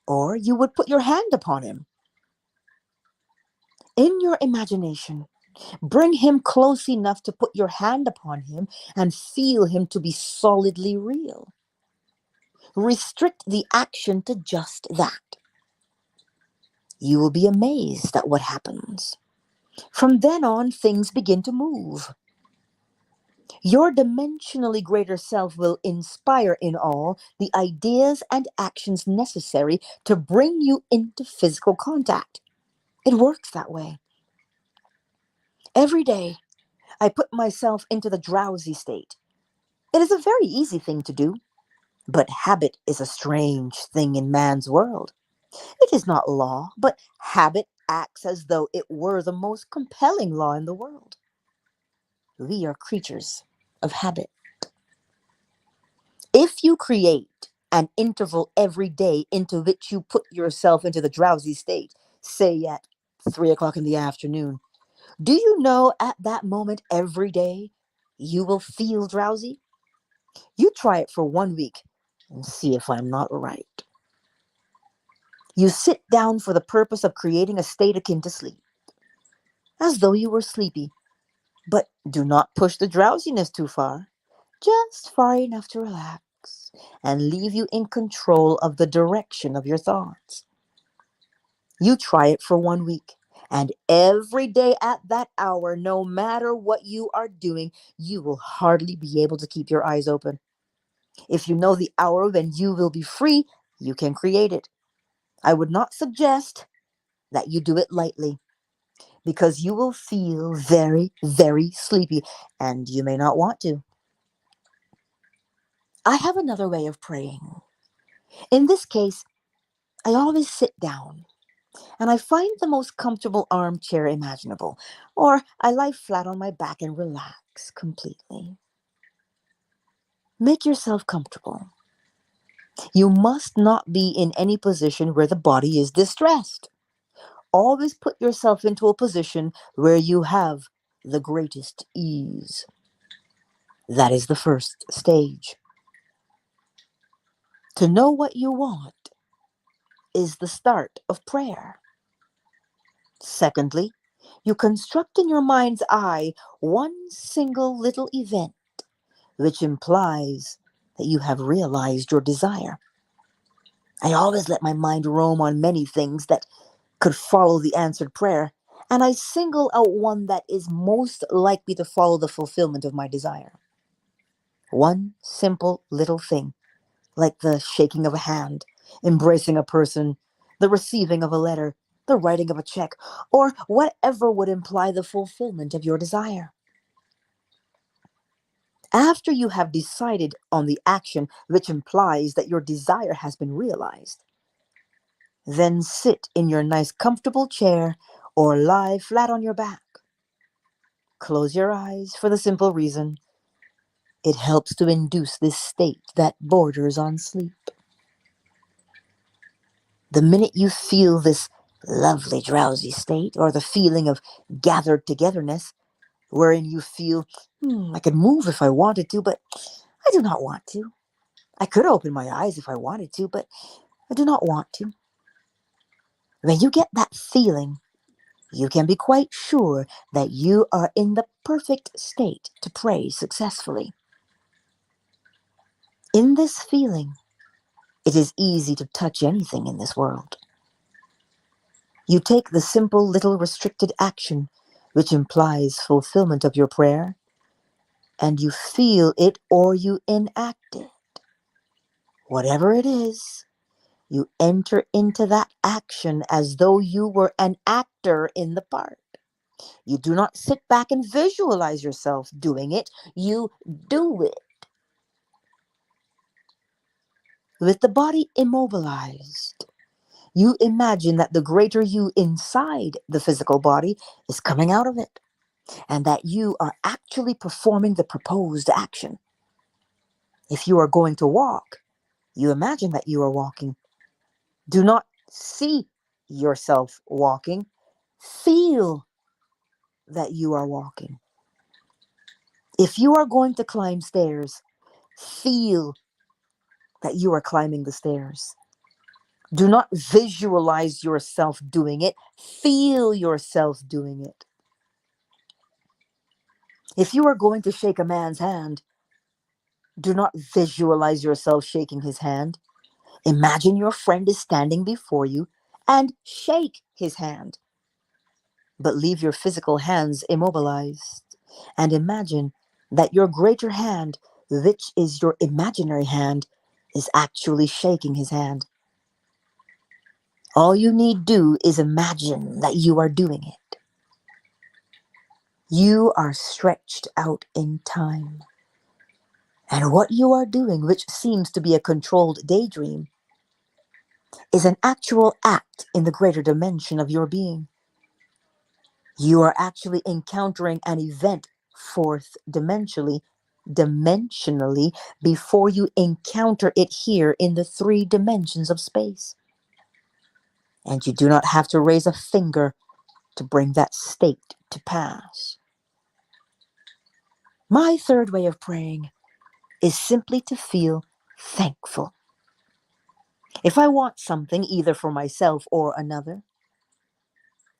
Or you would put your hand upon him. In your imagination, bring him close enough to put your hand upon him and feel him to be solidly real. Restrict the action to just that. You will be amazed at what happens. From then on, things begin to move. Your dimensionally greater self will inspire in all the ideas and actions necessary to bring you into physical contact. It works that way. Every day, I put myself into the drowsy state. It is a very easy thing to do, but habit is a strange thing in man's world. It is not law, but habit acts as though it were the most compelling law in the world. We are creatures of habit. If you create an interval every day into which you put yourself into the drowsy state, say at 3 o'clock in the afternoon, do you know at that moment every day you will feel drowsy? You try it for 1 week and see if I'm not right. You sit down for the purpose of creating a state akin to sleep, as though you were sleepy, but do not push the drowsiness too far, just far enough to relax and leave you in control of the direction of your thoughts. You try it for 1 week, and every day at that hour, no matter what you are doing, you will hardly be able to keep your eyes open. If you know the hour when you will be free, you can create it. I would not suggest that you do it lightly, because you will feel very, very sleepy, and you may not want to. I have another way of praying. In this case, I always sit down, and I find the most comfortable armchair imaginable, or I lie flat on my back and relax completely. Make yourself comfortable. You must not be in any position where the body is distressed. Always put yourself into a position where you have the greatest ease. That is the first stage. To know what you want is the start of prayer. Secondly, you construct in your mind's eye one single little event, which implies that you have realized your desire. I always let my mind roam on many things that could follow the answered prayer, and I single out one that is most likely to follow the fulfillment of my desire. One simple little thing, like the shaking of a hand, embracing a person, the receiving of a letter, the writing of a check, or whatever would imply the fulfillment of your desire. After you have decided on the action which implies that your desire has been realized, then sit in your nice comfortable chair or lie flat on your back. Close your eyes for the simple reason it helps to induce this state that borders on sleep. The minute you feel this lovely drowsy state, or the feeling of gathered togetherness, wherein you feel, I could move if I wanted to, but I do not want to. I could open my eyes if I wanted to, but I do not want to. When you get that feeling, you can be quite sure that you are in the perfect state to pray successfully. In this feeling, it is easy to touch anything in this world. You take the simple little restricted action which implies fulfillment of your prayer, and you feel it or you enact it. Whatever it is, you enter into that action as though you were an actor in the part. You do not sit back and visualize yourself doing it, you do it. With the body immobilized, you imagine that the greater you inside the physical body is coming out of it, and that you are actually performing the proposed action. If you are going to walk, you imagine that you are walking. Do not see yourself walking, feel that you are walking. If you are going to climb stairs, feel that you are climbing the stairs. Do not visualize yourself doing it, feel yourself doing it. If you are going to shake a man's hand, do not visualize yourself shaking his hand. Imagine your friend is standing before you and shake his hand. But leave your physical hands immobilized and imagine that your greater hand, which is your imaginary hand, is actually shaking his hand. All you need do is imagine that you are doing it. You are stretched out in time. And what you are doing, which seems to be a controlled daydream, is an actual act in the greater dimension of your being. You are actually encountering an event fourth dimensionally before you encounter it here in the 3 dimensions of space. And you do not have to raise a finger to bring that state to pass. My third way of praying is simply to feel thankful. If I want something, either for myself or another,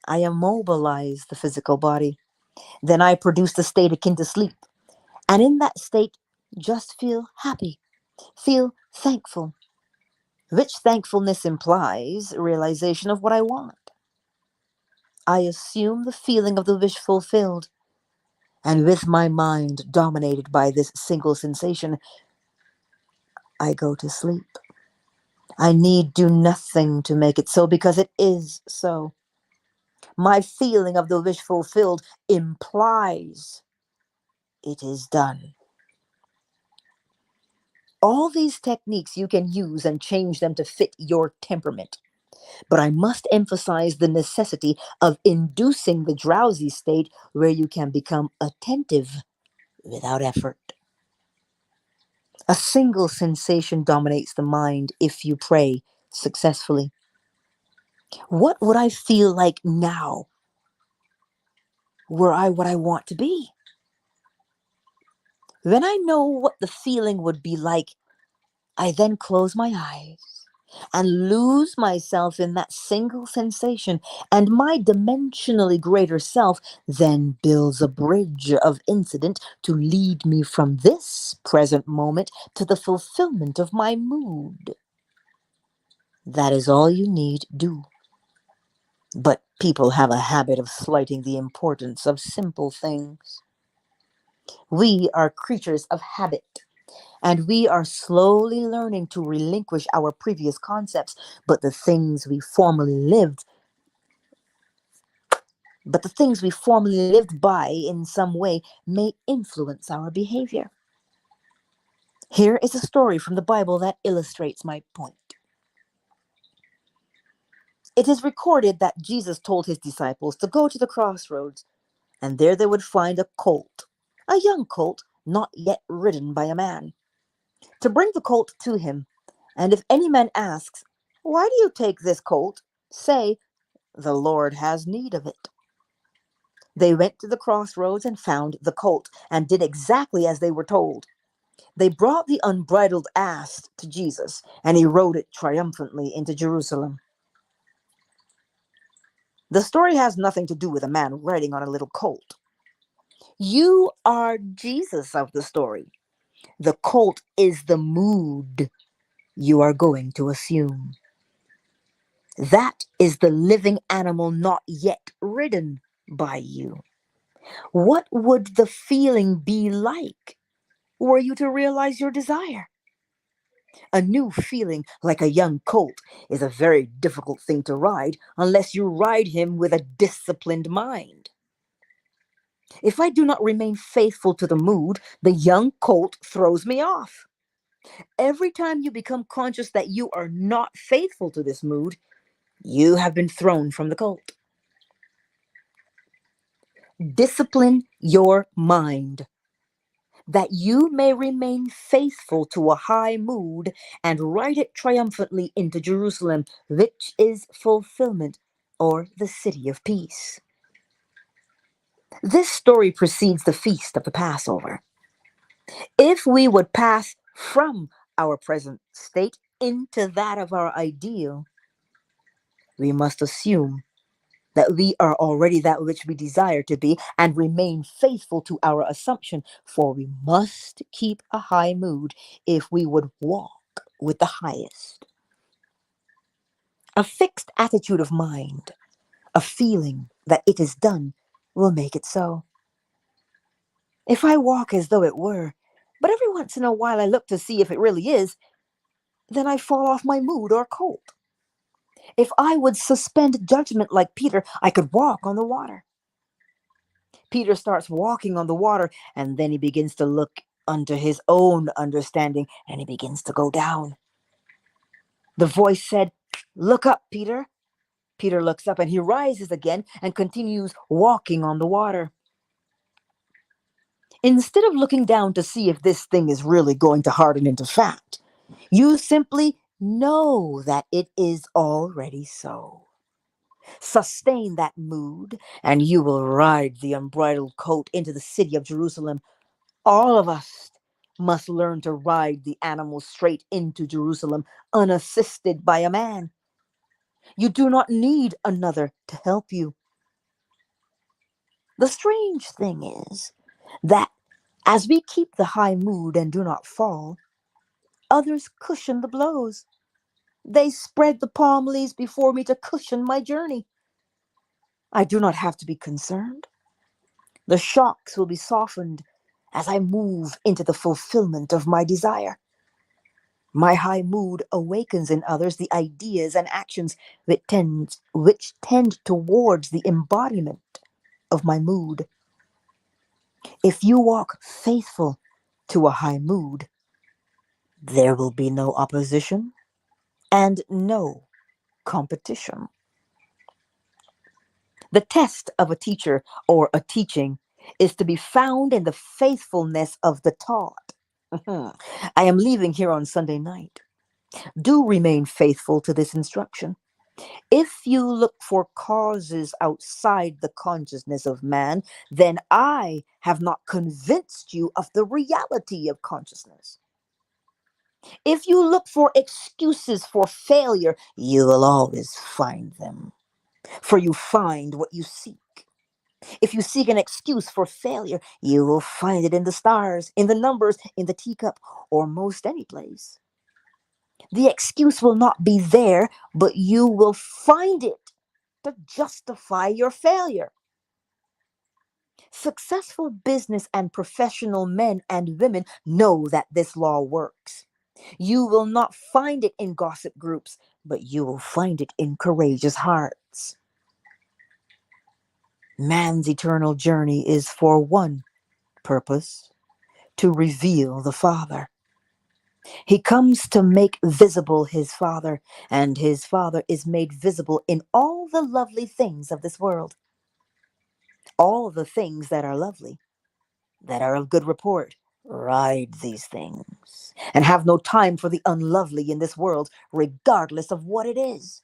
I immobilize the physical body. Then I produce the state akin to sleep. And in that state, just feel happy, feel thankful, which thankfulness implies realization of what I want. I assume the feeling of the wish fulfilled, and with my mind dominated by this single sensation, I go to sleep. I need do nothing to make it so, because it is so. My feeling of the wish fulfilled implies it is done. All these techniques you can use and change them to fit your temperament. But I must emphasize the necessity of inducing the drowsy state where you can become attentive without effort. A single sensation dominates the mind if you pray successfully. What would I feel like now were I what I want to be? When I know what the feeling would be like, I then close my eyes and lose myself in that single sensation, and my dimensionally greater self then builds a bridge of incident to lead me from this present moment to the fulfillment of my mood. That is all you need do. But People have a habit of slighting the importance of simple things. We are creatures of habit, and we are slowly learning to relinquish our previous concepts, but the things we formerly lived by in some way may influence our behavior. Here is a story from the Bible that illustrates my point. It is recorded that Jesus told his disciples to go to the crossroads, and there they would find a colt, a young colt not yet ridden by a man, to bring the colt to him. And if any man asks, "Why do you take this colt?" say, "The Lord has need of it." They went to the crossroads and found the colt, and did exactly as they were told. They brought the unbridled ass to Jesus, and he rode it triumphantly into Jerusalem. The story has nothing to do with a man riding on a little colt. You are Jesus of the story. The colt is the mood you are going to assume. That is the living animal not yet ridden by you. What would the feeling be like were you to realize your desire? A new feeling like a young colt is a very difficult thing to ride unless you ride him with a disciplined mind. If I do not remain faithful to the mood, the young colt throws me off. Every time you become conscious that you are not faithful to this mood, you have been thrown from the colt. Discipline your mind, that you may remain faithful to a high mood and ride it triumphantly into Jerusalem, which is fulfillment, or the city of peace. This story precedes the feast of the Passover. If we would pass from our present state into that of our ideal, we must assume that we are already that which we desire to be and remain faithful to our assumption, for we must keep a high mood if we would walk with the highest. A fixed attitude of mind, a feeling that it is done, will make it so. If I walk as though it were, but every once in a while I look to see if it really is, then I fall off my mood or colt. If I would suspend judgment like Peter, I could walk on the water. Peter starts walking on the water, and then he begins to look unto his own understanding, and he begins to go down. The voice said, "Look up, Peter." Peter looks up, and he rises again and continues walking on the water. Instead of looking down to see if this thing is really going to harden into fat, you simply know that it is already so. Sustain that mood, and you will ride the unbridled colt into the city of Jerusalem. All of us must learn to ride the animal straight into Jerusalem, unassisted by a man. You do not need another to help you. The strange thing is that as we keep the high mood and do not fall, others cushion the blows. They spread the palm leaves before me to cushion my journey. I do not have to be concerned. The shocks will be softened as I move into the fulfillment of my desire. My high mood awakens in others the ideas and actions which tend towards the embodiment of my mood. If you walk faithful to a high mood, there will be no opposition and no competition. The test of a teacher or a teaching is to be found in the faithfulness of the taught. I am leaving here on Sunday night. Do remain faithful to this instruction. If you look for causes outside the consciousness of man, then I have not convinced you of the reality of consciousness. If you look for excuses for failure, you will always find them, for you find what you seek. If you seek an excuse for failure, you will find it in the stars, in the numbers, in the teacup, or most any place. The excuse will not be there, but you will find it to justify your failure. Successful business and professional men and women know that this law works. You will not find it in gossip groups, but you will find it in courageous hearts. Man's eternal journey is for one purpose: to reveal the Father. He comes to make visible his Father, and his Father is made visible in all the lovely things of this world. All the things that are lovely, that are of good report, ride these things, and have no time for the unlovely in this world, regardless of what it is.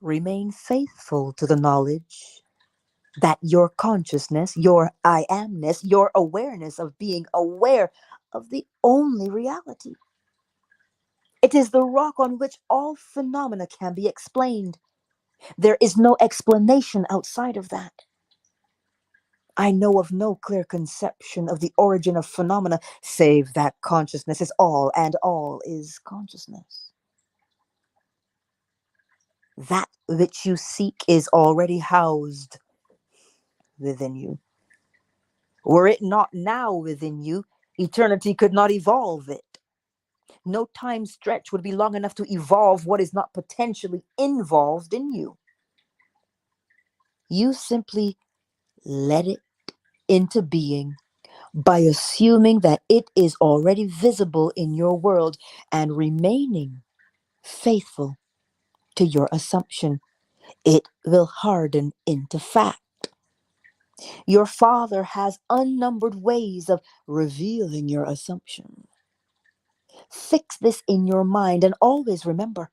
Remain faithful to the knowledge that your consciousness, your I amness, your awareness of being aware of the only reality. It is the rock on which all phenomena can be explained. There is no explanation outside of that. I know of no clear conception of the origin of phenomena save that consciousness is all and all is consciousness. That which you seek is already housed within you. Were it not now within you, eternity could not evolve it. No time stretch would be long enough to evolve what is not potentially involved in you. You simply let it into being by assuming that it is already visible in your world and remaining faithful to your assumption. It will harden into fact. Your Father has unnumbered ways of revealing your assumption. Fix this in your mind and always remember: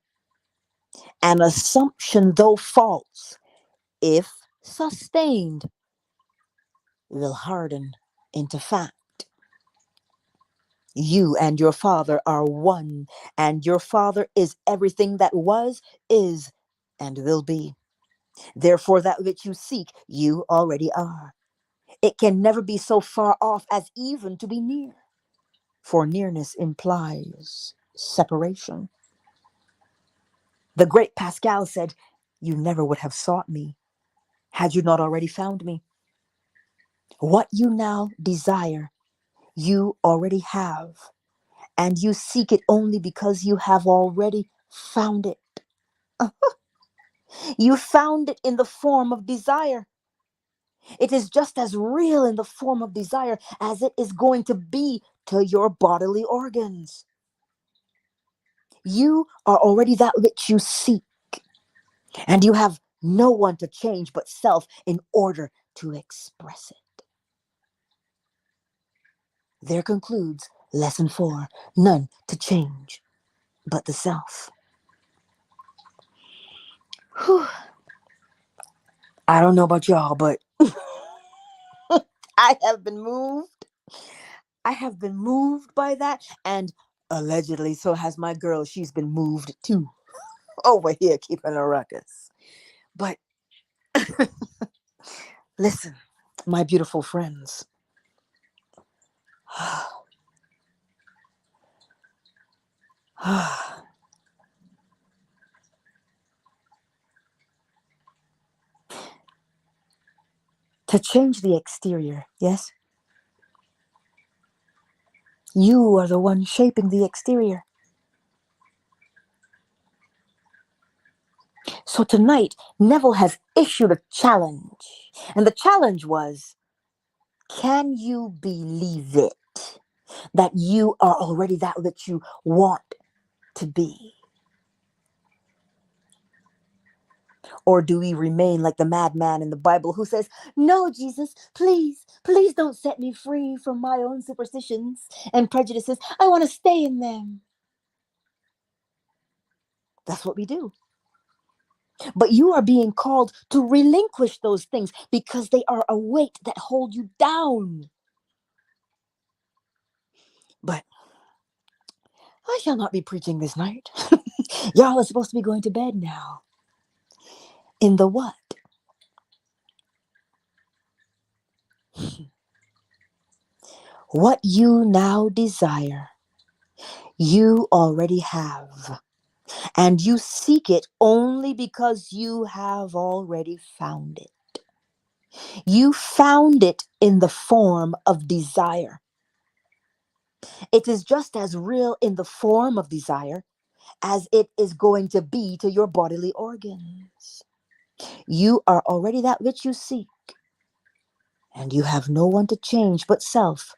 an assumption, though false, if sustained, will harden into fact. You and your Father are one, and your Father is everything that was, is, and will be. Therefore, that which you seek, you already are. It can never be so far off as even to be near, for nearness implies separation. The great Pascal said, "You never would have sought me had you not already found me." What you now desire, you already have, and you seek it only because you have already found it. You found it in the form of desire. It is just as real in the form of desire as it is going to be to your bodily organs. You are already that which you seek, and you have no one to change but self in order to express it. There concludes lesson 4, none to change but the self. Whew. I don't know about y'all, but I have been moved. I have been moved by that, and allegedly so has my girl. She's been moved too, over here keeping a ruckus. But listen, my beautiful friends. To change the exterior, yes? You are the one shaping the exterior. So tonight, Neville has issued a challenge. And the challenge was, can you believe it? That you are already that which you want to be? Or do we remain like the madman in the Bible who says, "No, Jesus, please, please don't set me free from my own superstitions and prejudices. I want to stay in them." That's what we do. But you are being called to relinquish those things because they are a weight that hold you down. But I shall not be preaching this night. Y'all are supposed to be going to bed now. In the what? What you now desire, you already have. And you seek it only because you have already found it. You found it in the form of desire. It is just as real in the form of desire as it is going to be to your bodily organs. You are already that which you seek, and you have no one to change but self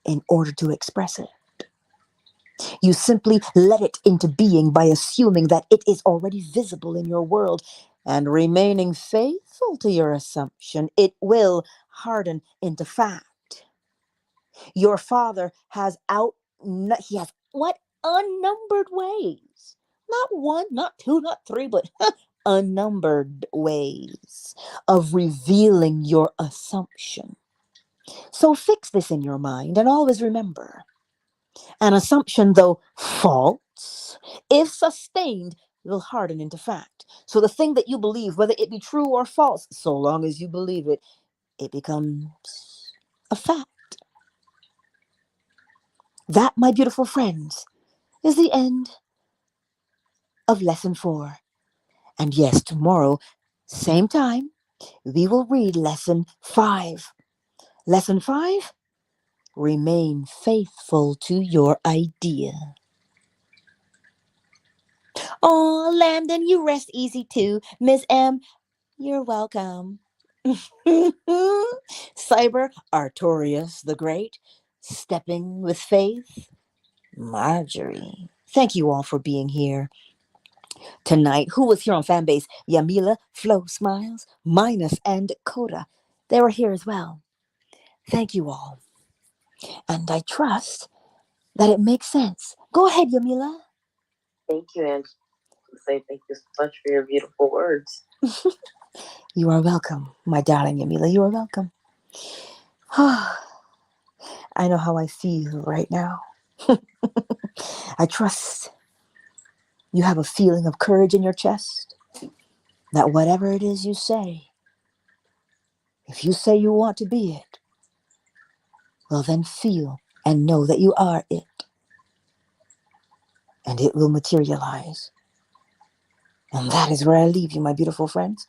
in order to express it. You simply let it into being by assuming that it is already visible in your world, and remaining faithful to your assumption, it will harden into fact. Your father has he has what? Unnumbered ways. Not one, not two, not three, but unnumbered ways of revealing your assumption. So fix this in your mind and always remember, an assumption, though false, if sustained, will harden into fact. So the thing that you believe, whether it be true or false, so long as you believe it, it becomes a fact. That, my beautiful friends, is the end of lesson 4. And yes, tomorrow, same time, we will read lesson 5. Lesson 5, remain faithful to your idea. Oh, Landon, you rest easy too. Miss M, you're welcome. Cyber Artorius the Great, stepping with faith. Marjorie, thank you all for being here tonight. Who was here on Fanbase? Yamila, Flo Smiles, Minus, and Coda. They were here as well. Thank you all. And I trust that it makes sense. Go ahead, Yamila. Thank you, and say thank you so much for your beautiful words. You are welcome, my darling Yamila. You are welcome. I know how I feel right now. I trust you have a feeling of courage in your chest, that whatever it is you say, if you say you want to be it, well then feel and know that you are it. And it will materialize. And that is where I leave you, my beautiful friends.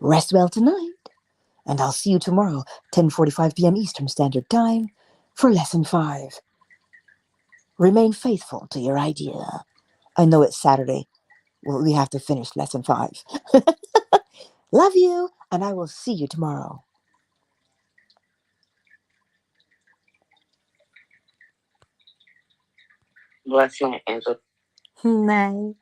Rest well tonight, and I'll see you tomorrow, 10:45 p.m. Eastern Standard Time, for Lesson 5. Remain faithful to your idea. I know it's Saturday. Well, we have to finish Lesson 5. Love you, and I will see you tomorrow. Bless you, Angel. Night.